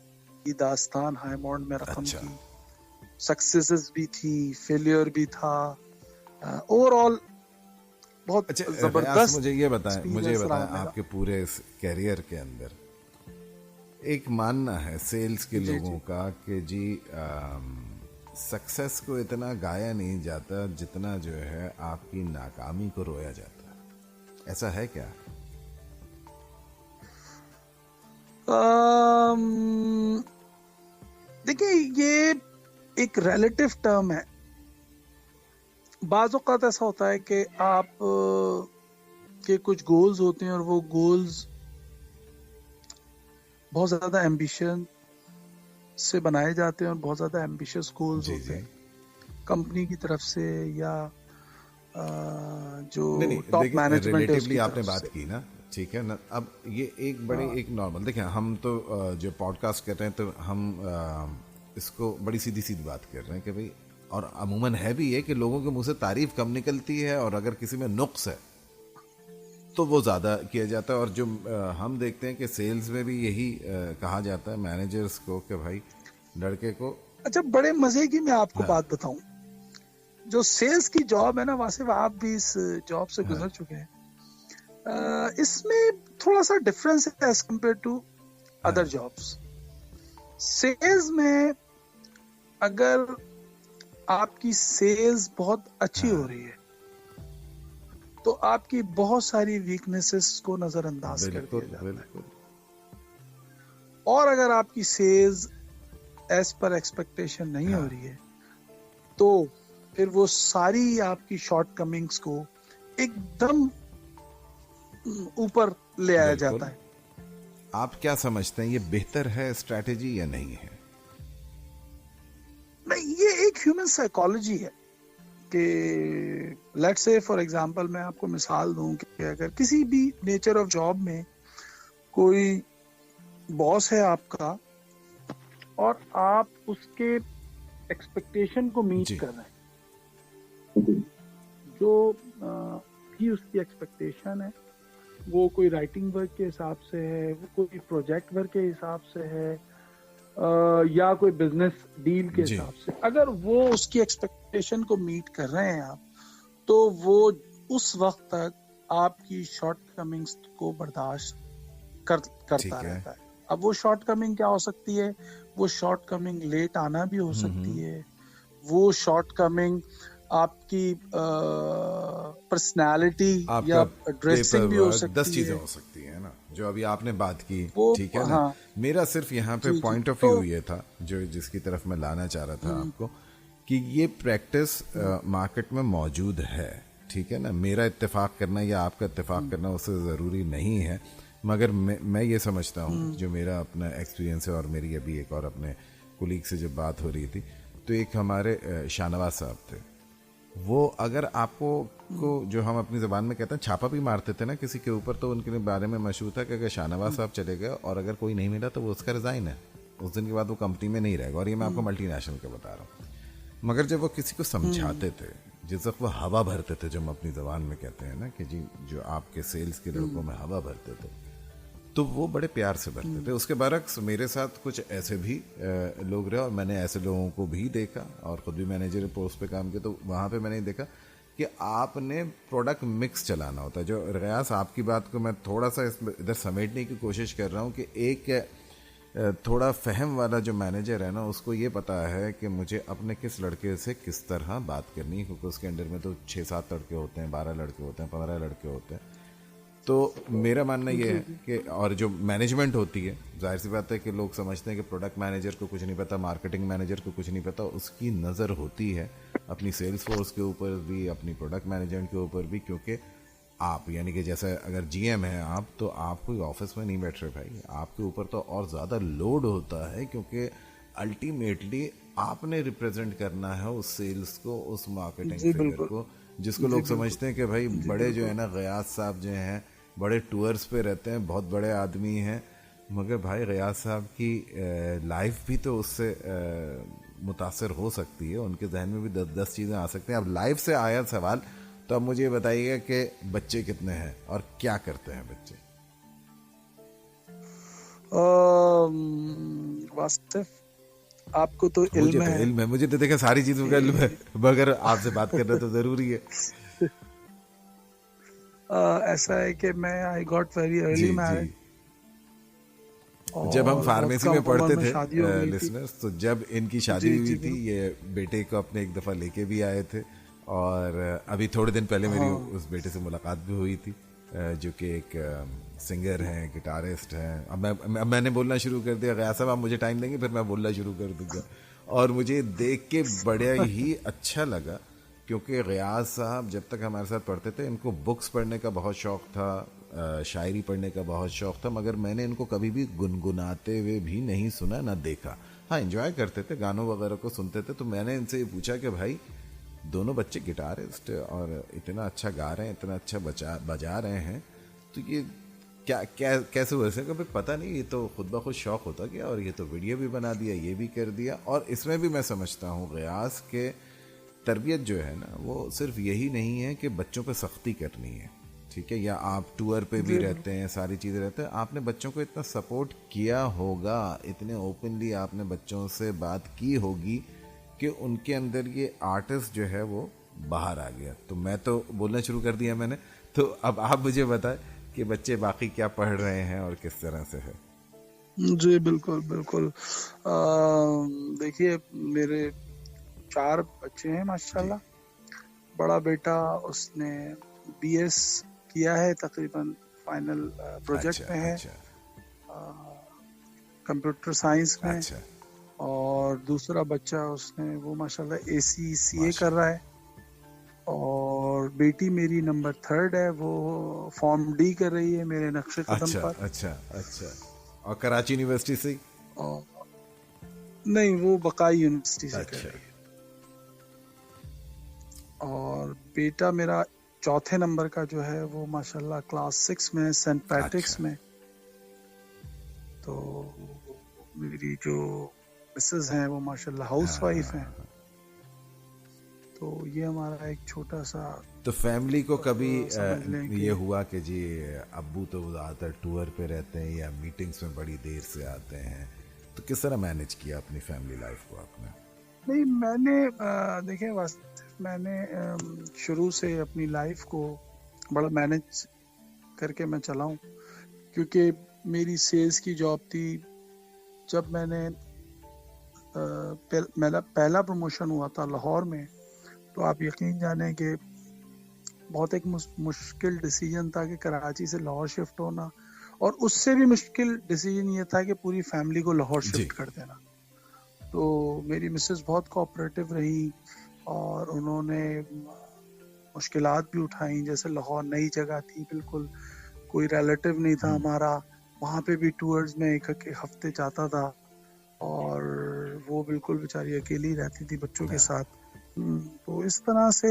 B: की दास्तान हाई माउंट में रकम की। सक्सेसेस भी थी, फेलियर भी था, ओवरऑल बहुत जबरदस्त।
C: मुझे ये बताएं आपके पूरे इस कैरियर के अंदर एक मानना है सेल्स के
B: जी
C: लोगों
B: जी।
C: का कि जी सक्सेस को इतना गाया नहीं जाता जितना जो है आपकी नाकामी को रोया जाता है। ऐसा है क्या?
B: अम्म, देखिए, ये एक रिलेटिव टर्म है। बाज़ औक़ात ऐसा होता है कि आप के कुछ गोल्स होते हैं और वो गोल्स बहुत ज़्यादा एम्बिशन से बनाए जाते हैं और बहुत ज़्यादा एम्बिशियस गोल्स
C: जी
B: होते
C: जी।
B: हैं कंपनी की तरफ से या जो
C: नहीं नहीं,
B: टॉप
C: देखिए
B: मैनेजमेंट है
C: रिलेटिवली
B: उसकी
C: आपने
B: तरफ
C: बात
B: से।
C: की ना, ठीक है ना। अब ये एक बड़े
B: हाँ
C: एक नॉर्मल, देखिए हम तो जो पॉडकास्ट कर रहे हैं तो हम इसको बड़ी सीधी सीधी बात कर रहे हैं कि भाई, और अमूमन है भी ये कि लोगों के मुंह से तारीफ कम निकलती है और अगर किसी में नुक्स है तो वो ज़्यादा किया जाता है। और जो हम देखते हैं कि सेल्स में भी यही कहा जाता है मैनेजर्स को कि भाई लड़के को।
B: अच्छा, बड़े मजे की मैं आपको
C: हाँ
B: बात बताऊं, जो सेल्स की जॉब है ना, वासिफ आप भी इस जॉब से
C: हाँ
B: गुजर चुके हैं। इसमें थोड़ा सा डिफरेंस है एज कम्पेयर टू
C: हाँ
B: अदर जॉब्स। सेल्स में अगर आपकी सेल्स बहुत अच्छी हो
C: हाँ,
B: रही है तो आपकी बहुत सारी वीकनेसेस को नजरअंदाज कर
C: बिल्कुल
B: दिया जाता है।
C: बिल्कुल।
B: और अगर आपकी सेल्स एज पर एक्सपेक्टेशन नहीं हो
C: हाँ
B: रही है तो फिर वो सारी आपकी शॉर्ट कमिंग्स को एकदम ऊपर ले आया जाता
C: बिल्कुल।
B: है।
C: आप क्या समझते हैं, ये बेहतर है स्ट्रैटेजी या नहीं है?
B: नहीं, ये एक ह्यूमन साइकोलॉजी है कि लेट्स से फॉर एग्जांपल मैं आपको मिसाल दूं कि अगर किसी भी नेचर ऑफ जॉब में कोई बॉस है आपका और आप उसके एक्सपेक्टेशन को मीट
C: जी
B: कर रहे हैं, जो भी उसकी एक्सपेक्टेशन है वो कोई राइटिंग वर्क के हिसाब से है, वो कोई प्रोजेक्ट वर्क के हिसाब से है, या कोई बिजनेस डील के
C: जी।
B: हिसाब से, अगर वो उसकी एक्सपेक्टेशन को मीट कर रहे हैं आप, तो वो उस वक्त तक आपकी शॉर्ट कमिंग्स को बर्दाश्त करता
C: ठीक है।
B: रहता है। अब वो शॉर्ट कमिंग क्या हो सकती है? वो शॉर्ट कमिंग लेट आना भी हो सकती है, वो शॉर्ट कमिंग आपकी पर्सनालिटी
C: आपका
B: या
C: पेपर
B: ड्रेसिंग भी हो
C: वर्क 10
B: सकती
C: चीजें
B: है।
C: हो सकती है ना, जो अभी आपने बात की,
B: वो
C: ठीक है ना।
B: हाँ
C: मेरा सिर्फ यहाँ पे
B: जी जी।
C: पॉइंट ऑफ
B: तो
C: व्यू ये था जो जिसकी तरफ मैं लाना चाह रहा था आपको, कि ये प्रैक्टिस मार्केट में मौजूद है, ठीक है ना। मेरा इत्तेफाक करना या आपका इत्तेफाक करना उससे ज़रूरी नहीं है, मगर मैं ये समझता हूँ, जो मेरा अपना एक्सपीरियंस है और मेरी अभी एक और अपने कुलीग से जब बात हो रही थी, तो एक हमारे शाहनवाज साहब थे, वो अगर आपको को जो हम अपनी ज़बान में कहते हैं छापा भी मारते थे ना किसी के ऊपर, तो उनके बारे में मशहूर था कि अगर शाहनवाज साहब चले गए और अगर कोई नहीं मिला तो वो उसका रिज़ाइन है, उस दिन के बाद वो कंपनी में नहीं रहेगा। और ये मैं आपको मल्टीनेशनल का बता रहा हूँ। मगर जब वो किसी को समझाते थे, जिस वक्त वो हवा भरते थे, जो हम अपनी ज़बान में कहते हैं ना कि जी जो आपके सेल्स के लड़कों में हवा भरते थे, तो वो बड़े प्यार से भरते थे। उसके बरक्स मेरे साथ कुछ ऐसे भी लोग रहे और मैंने ऐसे लोगों को भी देखा और ख़ुद भी मैनेजर पोस्ट पे काम किया, तो वहाँ पे मैंने देखा कि आपने प्रोडक्ट मिक्स चलाना होता है। जो रियास आपकी बात को मैं थोड़ा सा इधर समेटने की कोशिश कर रहा हूँ कि एक थोड़ा फहम वाला जो मैनेजर है ना, उसको ये पता है कि मुझे अपने किस लड़के से किस तरह बात करनी है, क्योंकि उसके अंडर में तो 6-7 लड़के होते हैं, 12 लड़के होते हैं, 15 लड़के होते हैं। तो मेरा मानना ये है कि और जो मैनेजमेंट होती है, जाहिर सी बात है कि लोग समझते हैं कि प्रोडक्ट मैनेजर को कुछ नहीं पता, मार्केटिंग मैनेजर को कुछ नहीं पता, उसकी नज़र होती है अपनी सेल्स फोर्स के ऊपर भी, अपनी प्रोडक्ट मैनेजमेंट के ऊपर भी, क्योंकि आप यानी कि जैसे अगर जीएम हैं आप, तो आप कोई ऑफिस में नहीं बैठ रहे भाई, आपके ऊपर तो और ज़्यादा लोड होता है, क्योंकि अल्टीमेटली आपने रिप्रेजेंट करना है उस सेल्स को, उस मार्केटिंग फिगर को, जिसको लोग समझते हैं कि भाई बड़े जो है ना गयास साहब जो हैं बड़े टूर्स पे रहते हैं, बहुत बड़े आदमी हैं, मगर भाई गयास साहब की लाइफ भी तो उससे मुतासर हो सकती है, उनके जहन में भी 10 चीज़ें आ सकती हैं। अब लाइफ से आया सवाल, तो अब मुझे ये बताइएगा कि बच्चे कितने हैं और क्या करते हैं बच्चे?
B: वासिफ आपको तो
C: मुझे
B: इल्म
C: तो
B: है।
C: इल्म है, मुझे तो देखा सारी चीज़ों का इल्म है, मगर आपसे बात करना तो ज़रूरी है।
B: ऐसा है कि मैं आई गॉट वेरी अर्ली
C: जी जी।
B: मैरिड
C: जब हम
B: और बहुत
C: फार्मेसी
B: कम
C: में
B: उम्र
C: पढ़ते
B: में
C: थे
B: शादी हो गई थी।
C: लिसनर्स, तो जब इनकी शादी
B: जी
C: हुई
B: जी
C: थी,
B: बिल्कुल।
C: ये बेटे को अपने एक दफ़ा लेके भी आए थे। और अभी थोड़े दिन पहले मेरी
B: हाँ
C: उस बेटे से मुलाकात भी हुई थी, जो कि एक सिंगर हैं, गिटारिस्ट हैं। अब मैंने बोलना शुरू कर दिया। गया साहब, आप मुझे टाइम देंगे, फिर मैं बोलना शुरू कर दूंगा। और मुझे देख के बड़ा ही अच्छा लगा, क्योंकि गयास साहब जब तक हमारे साथ पढ़ते थे, इनको बुक्स पढ़ने का बहुत शौक़ था, शायरी पढ़ने का बहुत शौक़ था, मगर मैंने इनको कभी भी गुनगुनाते हुए भी नहीं सुना, ना देखा। हाँ, एंजॉय करते थे, गानों वगैरह को सुनते थे। तो मैंने इनसे ये पूछा कि भाई, दोनों बच्चे गिटारिस्ट और इतना अच्छा गा रहे हैं, इतना अच्छा बजा रहे हैं, तो ये क्या क्या कैसे हुआ? कभी पता नहीं, ये तो खुद ब खुद शौक़ होता गया, और ये तो वीडियो भी बना दिया, ये भी कर दिया। और इसमें भी मैं समझता हूँ गयास के तरबियत जो है ना, वो सिर्फ यही नहीं है कि बच्चों पे सख्ती करनी है, ठीक है, या आप टूर पे भी
B: जी
C: रहते हैं, सारी चीज़ें रहते हैं, आपने बच्चों को इतना सपोर्ट किया होगा, इतने ओपनली आपने बच्चों से बात की होगी कि उनके अंदर ये आर्टिस्ट जो है वो बाहर आ गया। तो मैं तो बोलना शुरू कर दिया मैंने, तो अब आप मुझे बताएं कि बच्चे बाकी क्या पढ़ रहे हैं और किस तरह से है।
B: जी बिल्कुल बिल्कुल। देखिए, मेरे 4 बच्चे हैं
C: जी।
B: माशाल्लाह। बड़ा बेटा उसने बीएस किया है, तकरीबन फाइनल प्रोजेक्ट
C: अच्छा
B: में है,
C: अच्छा
B: कंप्यूटर साइंस में।
C: अच्छा।
B: और दूसरा बच्चा उसने वो माशाल्लाह ACCA कर
C: माशा।
B: रहा है। और बेटी मेरी नंबर 3 है, वो फॉर्म डी कर रही है मेरे नक्शे कदम
C: अच्छा
B: पर।
C: अच्छा अच्छा। और कराची यूनिवर्सिटी से?
B: और नहीं, वो बकाई यूनिवर्सिटी से कर
C: अच्छा
B: रही है। और बेटा मेरा चौथे नंबर का जो है, वो माशाल्लाह क्लास 6 में, सेंट पैट्रिक्स
C: अच्छा
B: में। तो मेरी जो मिसेस हैं, वो माशाल्लाह हाउस वाइफ हैं। तो ये हमारा एक छोटा सा,
C: तो फैमिली को कभी
B: समझ लें कि
C: ये हुआ कि जी अब्बू तो ज़्यादातर टूर पे रहते हैं या मीटिंग्स में बड़ी देर से आते हैं, तो किस तरह मैनेज किया अपनी फैमिली लाइफ को आपने?
B: नहीं, मैंने देखिए, मैंने शुरू से अपनी लाइफ को बड़ा मैनेज करके मैं चला हूँ, क्योंकि मेरी सेल्स की जॉब थी। जब मैंने मेरा पहला प्रमोशन हुआ था लाहौर में, तो आप यकीन जाने कि बहुत एक मुश्किल डिसीजन था कि कराची से लाहौर शिफ्ट होना, और उससे भी मुश्किल डिसीजन ये था कि पूरी फैमिली को लाहौर
C: जी।
B: शिफ्ट कर देना। तो मेरी मिसेस बहुत कोऑपरेटिव रही, और उन्होंने मुश्किलात भी उठाई। जैसे लाहौर नई जगह थी, बिल्कुल कोई रिलेटिव नहीं था हमारा, वहाँ पे भी टूर्स में एक हफ्ते जाता था, और वो बिल्कुल बेचारी अकेली रहती थी बच्चों के साथ। तो इस तरह से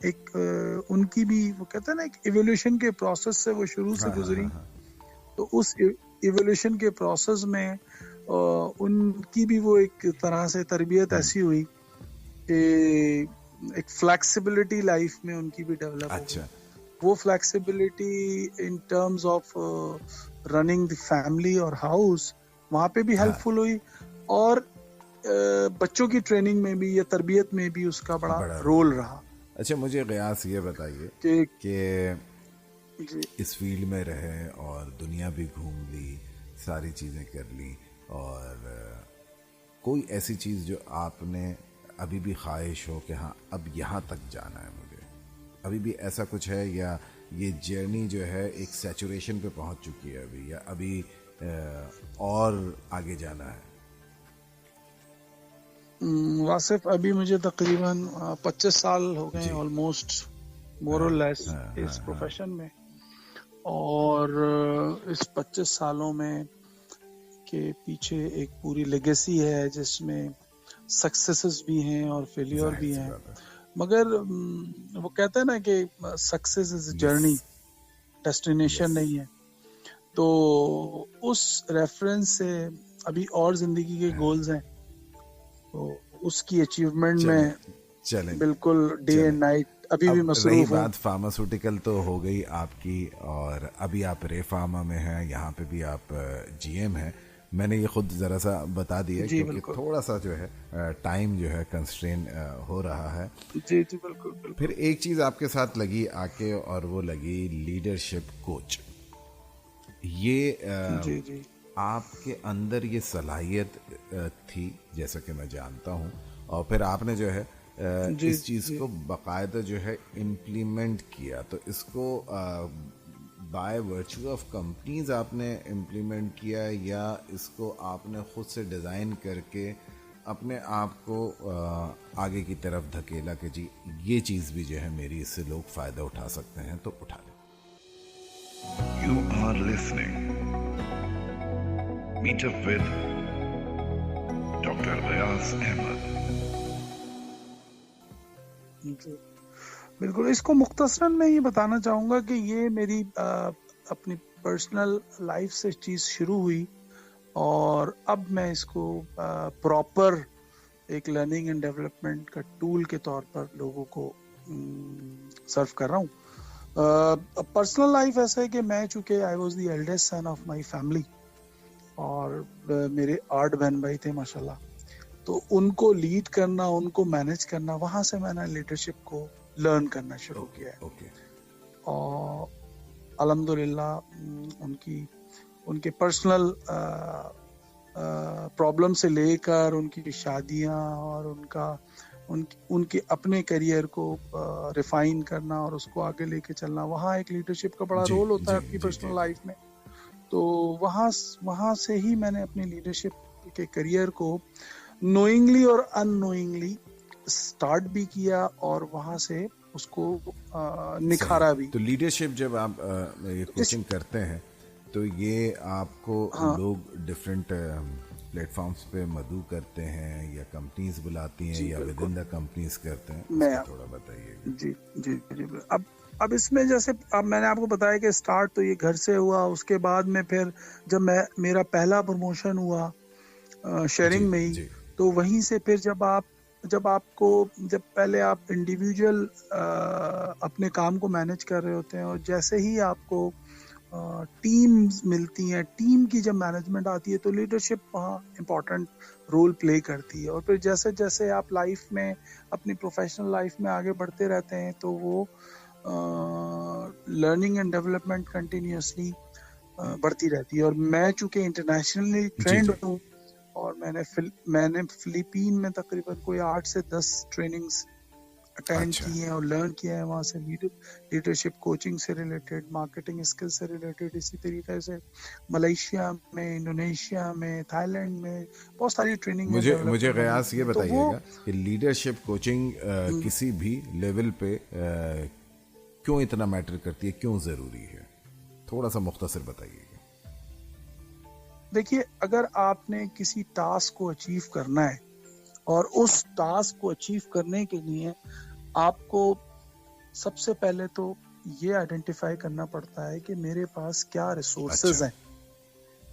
B: एक उनकी भी, वो कहते हैं ना, एक इवोल्यूशन के प्रोसेस से वो शुरू से गुजरी। तो उस इवोल्यूशन के प्रोसेस में उनकी भी वो एक तरह से तरबियत ऐसी हुई कि एक फ्लेक्सिबिलिटी लाइफ में उनकी भी डेवलप हो
C: अच्छा।
B: गई। वो flexibility in terms of running the family और हाउस, वहाँ पे भी हेल्पफुल हुई, और बच्चों की ट्रेनिंग में भी या तरबियत में भी उसका बड़ा रोल रहा।
C: अच्छा, मुझे गयास ये बताइए कि इस फील्ड में रहे और दुनिया भी घूम ली, सारी चीज़ें कर ली, और कोई ऐसी चीज़ जो आपने अभी भी ख्वाहिश हो कि हाँ, अब यहाँ तक जाना है मुझे, अभी भी ऐसा कुछ है, या ये जर्नी जो है एक सैचुरेशन पे पहुँच चुकी है अभी, या अभी और आगे जाना है?
B: वासिफ, अभी मुझे तकरीबन 25 साल हो गए ऑलमोस्ट, मोर और लेस, इस प्रोफेशन में। और इस 25 सालों में के पीछे एक पूरी लेगेसी है, जिसमें सक्सेसेस भी हैं और फेलियर भी हैं। मगर वो कहते हैं ना कि success is a journey, destination नहीं है। तो उस रेफरेंस से अभी और जिंदगी के गोल्स हैं, तो उसकी अचीवमेंट में बिल्कुल डे एंड नाइट अभी भी मसरूफ हूं।
C: बात फार्मास्यूटिकल तो हो गई आपकी, और अभी आप रे फार्मा में हैं, यहाँ पे भी आप GM हैं। मैंने ये खुद ज़रा सा बता दिया क्योंकि थोड़ा सा जो है टाइम जो है कंस्ट्रेन हो रहा है।
B: जी जी बिल्कुल बिल्कुल।
C: फिर एक चीज़ आपके साथ लगी आके, और वो लगी लीडरशिप कोच। ये
B: जी जी
C: आपके अंदर ये सलाहियत थी, जैसा कि मैं जानता हूँ, और फिर आपने जो है
B: जी
C: इस चीज़
B: जी
C: को बाकायदा जो है इम्प्लीमेंट किया। तो इसको बाय वर्चू ऑफ कंपनीज आपने इम्प्लीमेंट किया, या इसको आपने खुद से डिज़ाइन करके अपने आप को आगे की तरफ धकेला कि जी ये चीज़ भी जो है मेरी, इससे लोग फ़ायदा उठा सकते हैं तो उठा लें?
D: You are listening. Meet up with Dr. Ghayass Ahmed.
B: जी, बिल्कुल। इसको मुख्तसरन मैं ये बताना चाहूँगा कि ये मेरी अपनी पर्सनल लाइफ से चीज़ शुरू हुई, और अब मैं इसको प्रॉपर एक लर्निंग एंड डेवलपमेंट का टूल के तौर पर लोगों को सर्व कर रहा हूँ। पर्सनल लाइफ ऐसा है कि मैं, चूँकि I was the eldest son of my family, और मेरे 8 बहन भाई थे माशाल्लाह, तो उनको लीड करना, उनको मैनेज करना, वहाँ से मैंने लीडरशिप को लर्न करना शुरू किया है।
C: ओके।
B: और अल्हम्दुलिल्लाह उनके पर्सनल प्रॉब्लम से लेकर उनकी शादियां और उनके अपने करियर को रिफाइन करना और उसको आगे लेके चलना, वहाँ एक लीडरशिप का बड़ा
C: जी
B: रोल होता है
C: जी
B: आपकी
C: जी
B: पर्सनल
C: जी
B: लाइफ में। तो वहाँ से ही मैंने अपनी लीडरशिप के करियर को नोइंगली और अननोइंगली स्टार्ट भी किया, और वहाँ से उसको निखारा भी।
C: तो लीडरशिप जब आप ये कोचिंग करते हैं, तो ये आपको लोग डिफरेंट प्लेटफॉर्म्स पे मदऊ करते हैं, या कंपनीज बुलाती हैं, या विद इन द कंपनीज करते हैं?
B: मैं
C: थोड़ा बताइएगा।
B: जी जी जी। अब इसमें जैसे अब मैंने आपको बताया कि स्टार्ट तो ये घर से हुआ, उसके बाद में फिर जब मेरा पहला प्रमोशन हुआ शेयरिंग में ही,
C: जी
B: तो वहीं से फिर जब पहले आप इंडिविजुअल अपने काम को मैनेज कर रहे होते हैं, और जैसे ही आपको टीम्स मिलती हैं, टीम की जब मैनेजमेंट आती है, तो लीडरशिप वहाँ इम्पोर्टेंट रोल प्ले करती है। और फिर जैसे जैसे आप लाइफ में, अपनी प्रोफेशनल लाइफ में आगे बढ़ते रहते हैं, तो वो लर्निंग एंड डेवलपमेंट कंटिन्यूसली बढ़ती रहती है। और मैं चूंकि इंटरनेशनली ट्रेंड हूँ, और मैंने फिलीपीन में तकरीबन कोई 8 से 10 ट्रेनिंग्स अटेंड की हैं और लर्न किया है वहाँ से, लीडरशिप कोचिंग से रिलेटेड, मार्केटिंग स्किल से रिलेटेड। इसी तरीके से मलेशिया में, इंडोनेशिया में, थाईलैंड में बहुत सारी ट्रेनिंग
C: मुझे गयास ये बताइएगा कि लीडरशिप कोचिंग किसी भी लेवल पे क्यों इतना मैटर करती है, क्यों ज़रूरी है? थोड़ा सा मुख्तसर बताइएगा।
B: देखिए, अगर आपने किसी टास्क को अचीव करना है, और उस टास्क को अचीव करने के लिए आपको सबसे पहले तो ये आइडेंटिफाई करना पड़ता है कि मेरे पास क्या रिसोर्सेज हैं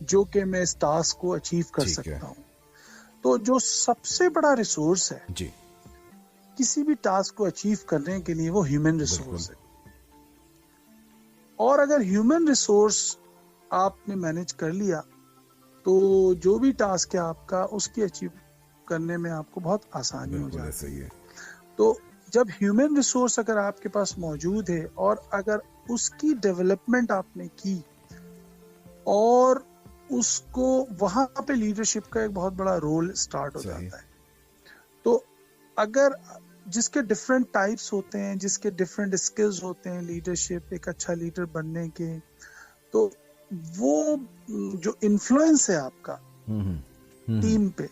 B: जो कि मैं इस टास्क को अचीव कर सकता हूँ। तो जो सबसे बड़ा रिसोर्स है
C: जी
B: किसी भी टास्क को अचीव करने के लिए, वो ह्यूमन रिसोर्स है। और अगर ह्यूमन रिसोर्स आपने मैनेज कर लिया, तो जो भी टास्क है आपका, उसकी अचीव करने में आपको बहुत आसानी हो जाती है। तो जब ह्यूमन रिसोर्स अगर आपके पास मौजूद है, और अगर उसकी डेवलपमेंट आपने की, और उसको वहां पे लीडरशिप का एक बहुत बड़ा रोल स्टार्ट हो जाता है। तो अगर जिसके डिफरेंट टाइप्स होते हैं, जिसके डिफरेंट स्किल्स होते हैं लीडरशिप, एक अच्छा लीडर बनने के, तो वो जो इन्फ्लुएंस है आपका टीम पे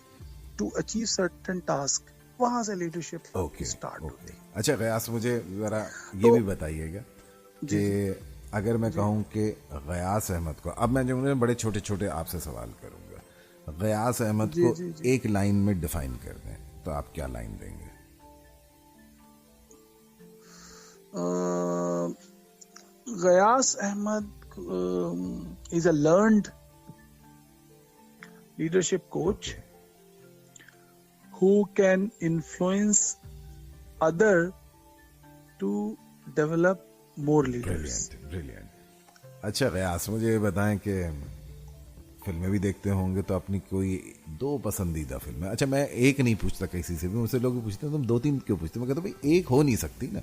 B: टू अचीव सर्टेन टास्क, वहां से लीडरशिप स्टार्ट होती है।
C: अच्छा गयास, मुझे जरा ये भी बताइएगा कि अगर मैं कहूँ कि गयास अहमद को, अब मैं जो बड़े छोटे छोटे आपसे सवाल करूंगा, गयास अहमद को एक लाइन में डिफाइन कर दें, तो आप क्या लाइन देंगे?
B: Ghiyas Ahmad is a learned leadership coach who can influence other to develop more leaders.
C: Brilliant. अच्छा गयास, मुझे बताएं कि फिल्में भी देखते होंगे, तो अपनी कोई 2 पसंदीदा फिल्में। अच्छा, मैं एक नहीं पूछता किसी से भी, मुझसे लोग पूछते हैं तुम 2-3 क्यों पूछते? मैं कहता भाई एक हो नहीं सकती ना,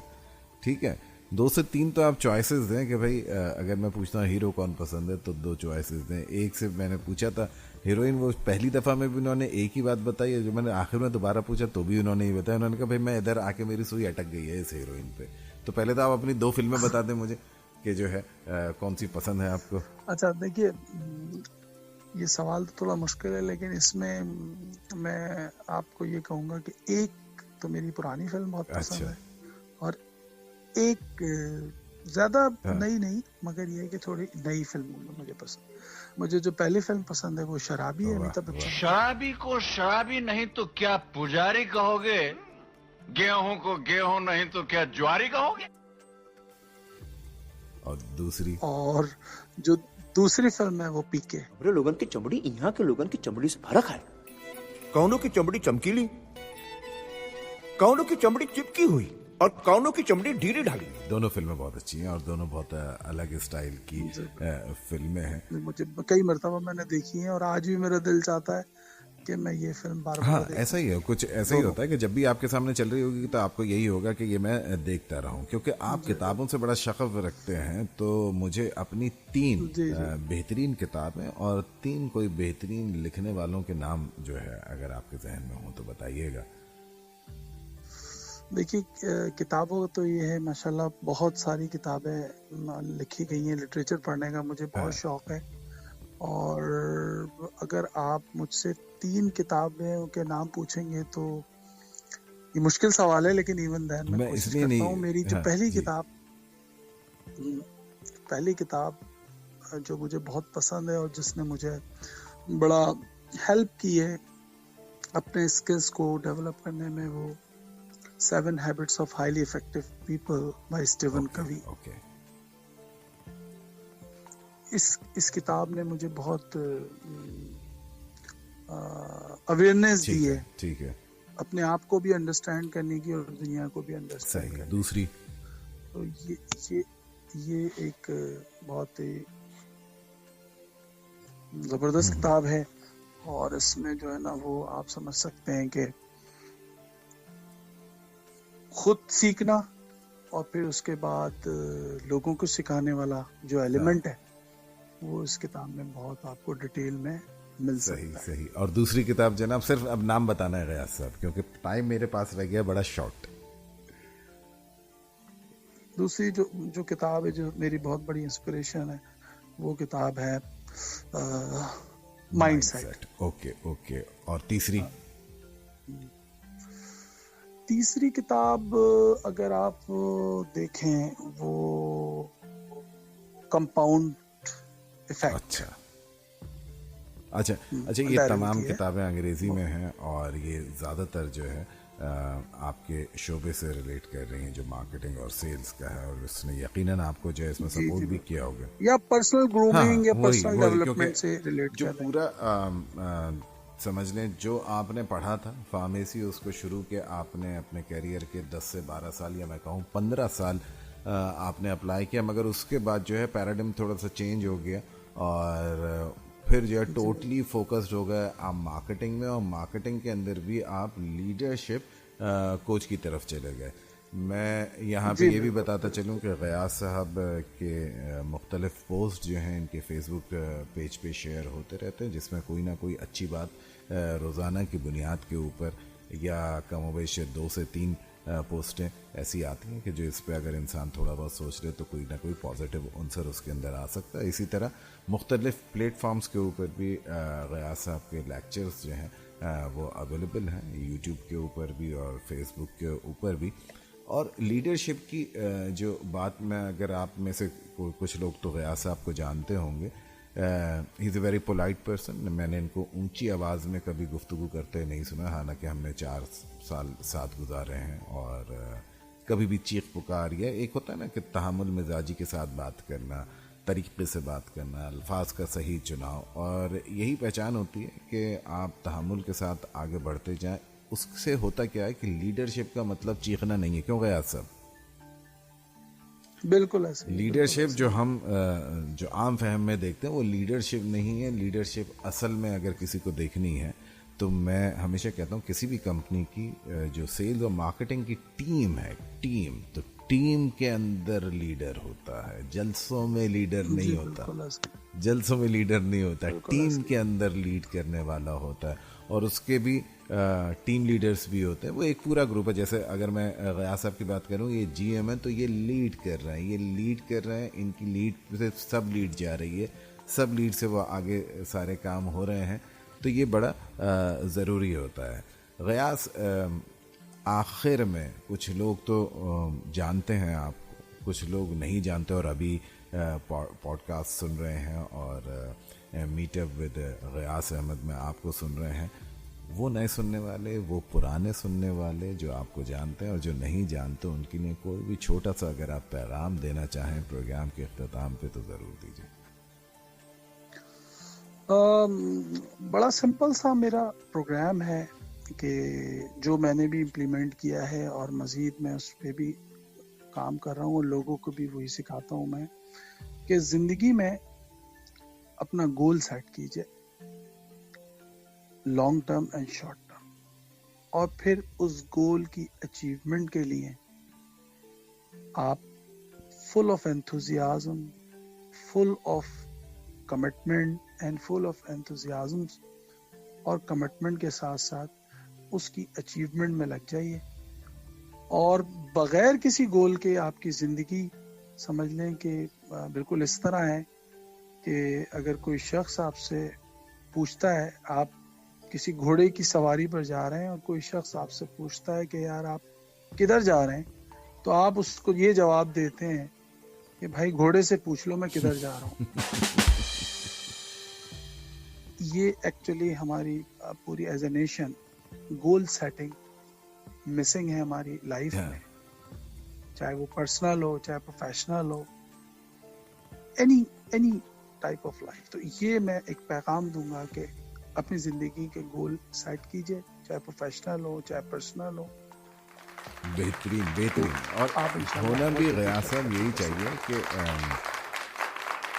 C: ठीक है? 2 से 3 तो आप चॉइसेस दें कि भाई अगर मैं पूछता हूँ हीरो कौन पसंद है तो 2 चॉइसेस दें। एक से मैंने पूछा था हीरोइन, वो पहली दफ़ा में भी उन्होंने एक ही बात बताई है, जो मैंने आखिर में दोबारा पूछा तो भी उन्होंने ही बताया। उन्होंने कहा भाई मैं इधर आके मेरी सुई अटक गई है इस हीरोइन पे। तो पहले तो आप अपनी 2 फिल्में बता दें मुझे कि जो है कौन सी पसंद है आपको।
B: अच्छा देखिए, ये सवाल तो थोड़ा मुश्किल है, लेकिन इसमें मैं आपको ये कहूँगा कि एक तो मेरी पुरानी फिल्म बहुत पसंद
C: अच्छा।
B: है, और एक ज्यादा
C: हाँ।
B: नई नहीं, मगर ये है कि थोड़ी नई फिल्म मुझे पसंद। मुझे जो पहली फिल्म पसंद है वो शराबी है,
C: वाह,
B: अमिताभ बच्चन।
E: शराबी को शराबी नहीं तो क्या पुजारी कहोगे? गेहूं को गेहूं नहीं तो क्या ज्वारी कहोगे?
C: और दूसरी?
B: और जो दूसरी फिल्म है वो पीके।
F: हमरे लोगन की चमड़ी यहाँ के लोगन की चमड़ी से फर्क है। कौनों की चमड़ी चमकीली, कौनों की चमड़ी चिपकी हुई, और कौनों की चमड़ी ढीली ढाली।
C: दोनों फिल्में बहुत अच्छी हैं और दोनों बहुत अलग स्टाइल की फिल्में हैं।
B: मुझे कई मरतबा मैंने देखी है और आज भी मेरा दिल चाहता है कि मैं ये फिल्म बार बार
C: हाँ,
B: देखूं।
C: ऐसा ही है, कुछ ऐसा ही होता है कि जब भी आपके सामने चल रही होगी तो आपको यही होगा कि ये मैं देखता रहूं, क्योंकि आप किताबों से बड़ा शगफ रखते हैं। तो मुझे अपनी 3 बेहतरीन किताबें और 3 कोई बेहतरीन लिखने वालों के नाम जो है अगर आपके जहन में हो तो बताइएगा।
B: देखिए, किताबों तो ये है माशाल्लाह, बहुत सारी किताबें लिखी गई हैं। लिटरेचर पढ़ने का मुझे बहुत शौक है, और अगर आप मुझसे 3 किताबों के नाम पूछेंगे तो ये मुश्किल सवाल है, लेकिन इवन देन मैं कोशिश
C: इसलिए
B: करता
C: नहीं,
B: हूँ। मेरी जो
C: हाँ,
B: पहली
C: जी।
B: किताब जो मुझे बहुत पसंद है और जिसने मुझे बड़ा हेल्प की है अपने स्किल्स को डेवलप करने में, वो 7 Habits of Highly Effective People by Steven कवी।
C: ओके।
B: इस किताब ने मुझे बहुत अवेयरनेस दी है,
C: ठीक है,
B: अपने आप को भी अंडरस्टैंड करने की और दुनिया को भी अंडरस्टैंड
C: सही है।
B: करने
C: दूसरी?
B: तो ये एक बहुत ही जबरदस्त किताब है, और इसमें जो है ना वो आप समझ सकते हैं कि खुद सीखना और फिर उसके बाद लोगों को सिखाने वाला जो एलिमेंट है वो इस किताब में बहुत आपको डिटेल में मिल
C: सही
B: सकता है।
C: सही। और दूसरी किताब जनाब, सिर्फ अब नाम बताना है गयास साहब, क्योंकि टाइम मेरे पास रह गया बड़ा शॉर्ट।
B: दूसरी जो किताब है जो मेरी बहुत बड़ी इंस्पिरेशन है, वो किताब है माइंडसेट।
C: Okay okay. और तीसरी?
B: तीसरी किताब अगर आप देखें वो कंपाउंड इफेक्ट।
C: अच्छा, ये
B: डायरन
C: तमाम
B: की है।
C: किताबें अंग्रेजी में हैं और ये ज़्यादातर जो है आपके शोबे से रिलेट कर रही हैं, जो मार्केटिंग और सेल्स का है, और उसने यकीनन आपको जो है इसमें सपोर्ट भी किया होगा,
B: या पर्सनल ग्रूमिंग या
C: वही,
B: पर्सनल
C: वही,
B: डेवलपमेंट
C: क्योंकि
B: से रिलेट
C: जो
B: कर रहे हैं।
C: पूरा समझ लें जो आपने पढ़ा था फार्मेसी, उसको शुरू किया आपने अपने करियर के 10 से 12 साल या मैं कहूँ 15 साल आपने अप्लाई किया, मगर उसके बाद जो है पैराडिम थोड़ा सा चेंज हो गया और फिर जो है टोटली फोकस्ड हो गए आप मार्केटिंग में, और मार्केटिंग के अंदर भी आप लीडरशिप कोच की तरफ चले गए। मैं यहाँ पे ये भी बताता चलूँ कि गयास साहब के मुख्तलिफ पोस्ट जो हैं इनके फेसबुक पेज पे शेयर होते रहते हैं, जिसमें कोई ना कोई अच्छी बात रोज़ाना की बुनियाद के ऊपर या कमोबेश 2 से 3 पोस्टें ऐसी आती हैं कि जो इस पे अगर इंसान थोड़ा बहुत सोच ले तो कोई ना कोई पॉजिटिव आंसर उसके अंदर आ सकता है। इसी तरह मुख्तलिफ प्लेटफॉर्म्स के ऊपर भी गयास साहब के लेक्चर्स जो हैं वो अवेलेबल हैं, यूट्यूब के ऊपर भी और फेसबुक के ऊपर भी। और लीडरशिप की जो बात में, अगर आप में से कुछ लोग तो गयास साहब को जानते होंगे, he is a very polite person. मैंने इनको ऊंची आवाज़ में कभी गुफ्तगू करते नहीं सुना, हालांकि हमने 4 साल साथ गुजारे हैं, और कभी भी चीख पुकार या एक होता है ना कि तहामुल मिजाजी के साथ बात करना, तरीक़े से बात करना, अल्फाज का सही चुनाव, और यही पहचान होती है कि आप तहामुल के साथ आगे बढ़ते जाएं। उससे होता क्या है कि लीडरशिप का मतलब चीखना नहीं है, क्यों गया सब?
B: बिल्कुल ऐसे।
C: लीडरशिप जो हम जो आम फहम में देखते हैं वो लीडरशिप नहीं है। लीडरशिप असल में अगर किसी को देखनी है तो मैं हमेशा कहता हूँ किसी भी कंपनी की जो सेल्स और मार्केटिंग की टीम है, तो टीम के अंदर लीडर होता है, जलसों में लीडर नहीं होता, जलसों में लीडर नहीं होता, टीम के अंदर लीड करने वाला होता है। और उसके भी टीम लीडर्स भी होते हैं, वो एक पूरा ग्रुप है। जैसे अगर मैं गयास साहब की बात करूं, ये जीएम है तो ये लीड कर रहे हैं, इनकी लीड से सब लीड जा रही है, सब लीड से वो आगे सारे काम हो रहे हैं, तो ये बड़ा ज़रूरी होता है। गयास, आखिर में कुछ लोग तो जानते हैं आप, कुछ लोग नहीं जानते और अभी पॉडकास्ट सुन रहे हैं और मीटअप विद गयास अहमद में आपको सुन रहे हैं। वो नए सुनने वाले, वो पुराने सुनने वाले जो आपको जानते हैं और जो नहीं जानते, उनके लिए कोई भी छोटा सा अगर आप पैगाम देना चाहें प्रोग्राम के इख्तिताम पे तो ज़रूर दीजिए।
B: बड़ा सिंपल सा मेरा प्रोग्राम है कि जो मैंने भी इम्प्लीमेंट किया है और मज़ीद मैं उस पर भी काम कर रहा हूँ और लोगों को भी वही सिखाता हूँ मैं, कि ज़िंदगी में अपना गोल सेट कीजिए, long term and short term, और फिर उस गोल की अचीवमेंट के लिए आप full of enthusiasm, full of commitment and full of enthusiasm और कमिटमेंट के साथ साथ उसकी अचीवमेंट में लग जाइए। और बगैर किसी गोल के आपकी ज़िंदगी समझ लें कि बिल्कुल इस तरह है कि अगर कोई शख्स आपसे पूछता है, आप किसी घोड़े की सवारी पर जा रहे हैं और कोई शख्स आपसे पूछता है कि यार आप किधर जा रहे हैं, तो आप उसको ये जवाब देते हैं कि भाई घोड़े से पूछ लो मैं किधर जा रहा हूँ। ये एक्चुअली हमारी पूरी as a nation goal setting missing है हमारी लाइफ में, चाहे वो पर्सनल हो, चाहे प्रोफेशनल हो, एनी टाइप ऑफ लाइफ। तो ये मैं एक पैगाम दूंगा कि अपनी जिंदगी के गोल सेट कीजिए, चाहे प्रोफेशनल हो, चाहे पर्सनल हो।
C: बेहतरीन और होना भी गयास साहब यही चाहिए कि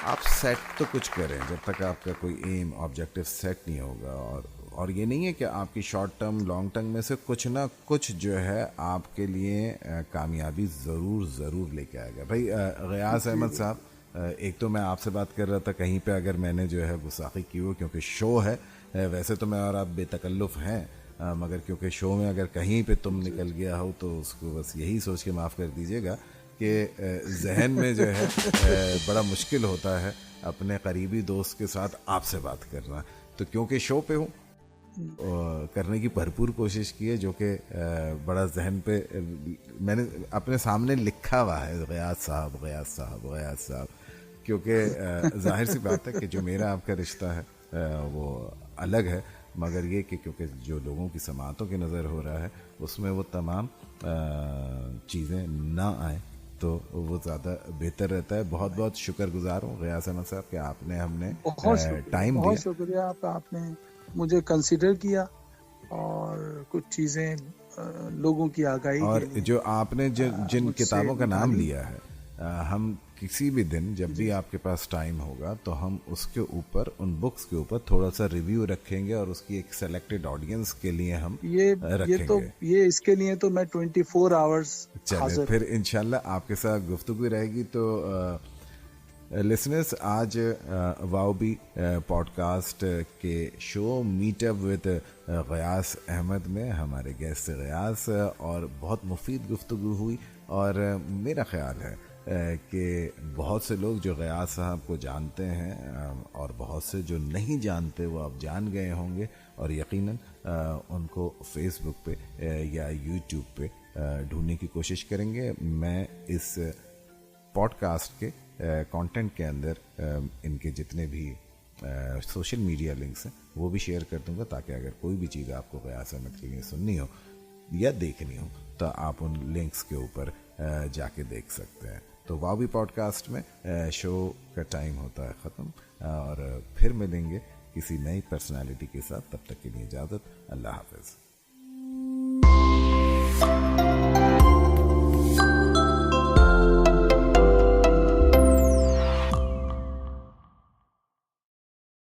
C: आप सेट तो कुछ करें, जब तक आपका कोई एम ऑब्जेक्टिव सेट नहीं होगा। और ये नहीं है कि आपकी शॉर्ट टर्म लॉन्ग टर्म में से कुछ ना कुछ जो है आपके लिए कामयाबी ज़रूर लेके आएगा। भाई गयास अहमद साहब, एक तो मैं आपसे बात कर रहा था, कहीं पे अगर मैंने जो है गुस्ताखी की हो क्योंकि शो है, वैसे तो मैं और आप बेतकल्लुफ़ हैं, मगर क्योंकि शो में अगर कहीं पे तुम निकल गया हो तो उसको बस यही सोच के माफ़ कर दीजिएगा कि जहन में जो है बड़ा मुश्किल होता है अपने करीबी दोस्त के साथ आपसे बात करना। तो क्योंकि शो पे हूँ, करने की भरपूर कोशिश की है, जो कि बड़ा जहन पे मैंने अपने सामने लिखा हुआ है गयास साहब, क्योंकि जाहिर सी बात है कि जो मेरा आपका रिश्ता है वो अलग है, मगर ये कि क्योंकि जो लोगों की समातों की नज़र हो रहा है उसमें वो तमाम चीज़ें ना आए तो वो ज़्यादा बेहतर रहता है। बहुत बहुत शुक्रगुजार हूँ गयास अहमद साहब कि आपने हमें टाइम दिया।
B: बहुत शुक्रिया आपने मुझे कंसीडर किया और कुछ चीज़ें लोगों की आगाही
C: और जो आपने जिन किताबों का नाम लिया है, हम किसी भी दिन जब भी आपके पास टाइम होगा तो हम उसके ऊपर, उन बुक्स के ऊपर थोड़ा सा रिव्यू रखेंगे और उसकी एक सेलेक्टेड ऑडियंस के लिए हम रखेंगे।
B: ये इसके लिए तो मैं 24 आवर्स
C: चले, फिर इंशाल्लाह आपके साथ गुफ्तगू रहेगी। तो लिसनर्स, आज वाओबी पॉडकास्ट के show meetup with Ghiyas Ahmad में हमारे गेस्ट गयास और बहुत मुफीद गुफ्तगू हुई। और मेरा ख्याल है कि बहुत से लोग जो गयास साहब को जानते हैं और बहुत से जो नहीं जानते वो अब जान गए होंगे और यकीनन उनको फेसबुक पे या यूट्यूब पे ढूंढने की कोशिश करेंगे। मैं इस पॉडकास्ट के कंटेंट के अंदर इनके जितने भी सोशल मीडिया लिंक्स हैं वो भी शेयर कर दूंगा, ताकि अगर कोई भी चीज़ आपको गयास अहमद के लिए सुननी हो या देखनी हो तो आप उन लिंक्स के ऊपर जाके देख सकते हैं। तो वाओबी पॉडकास्ट में शो का टाइम होता है ख़त्म, और फिर मिलेंगे किसी नई पर्सनालिटी के साथ। तब तक के लिए इजाज़त, अल्लाह हाफ़िज़।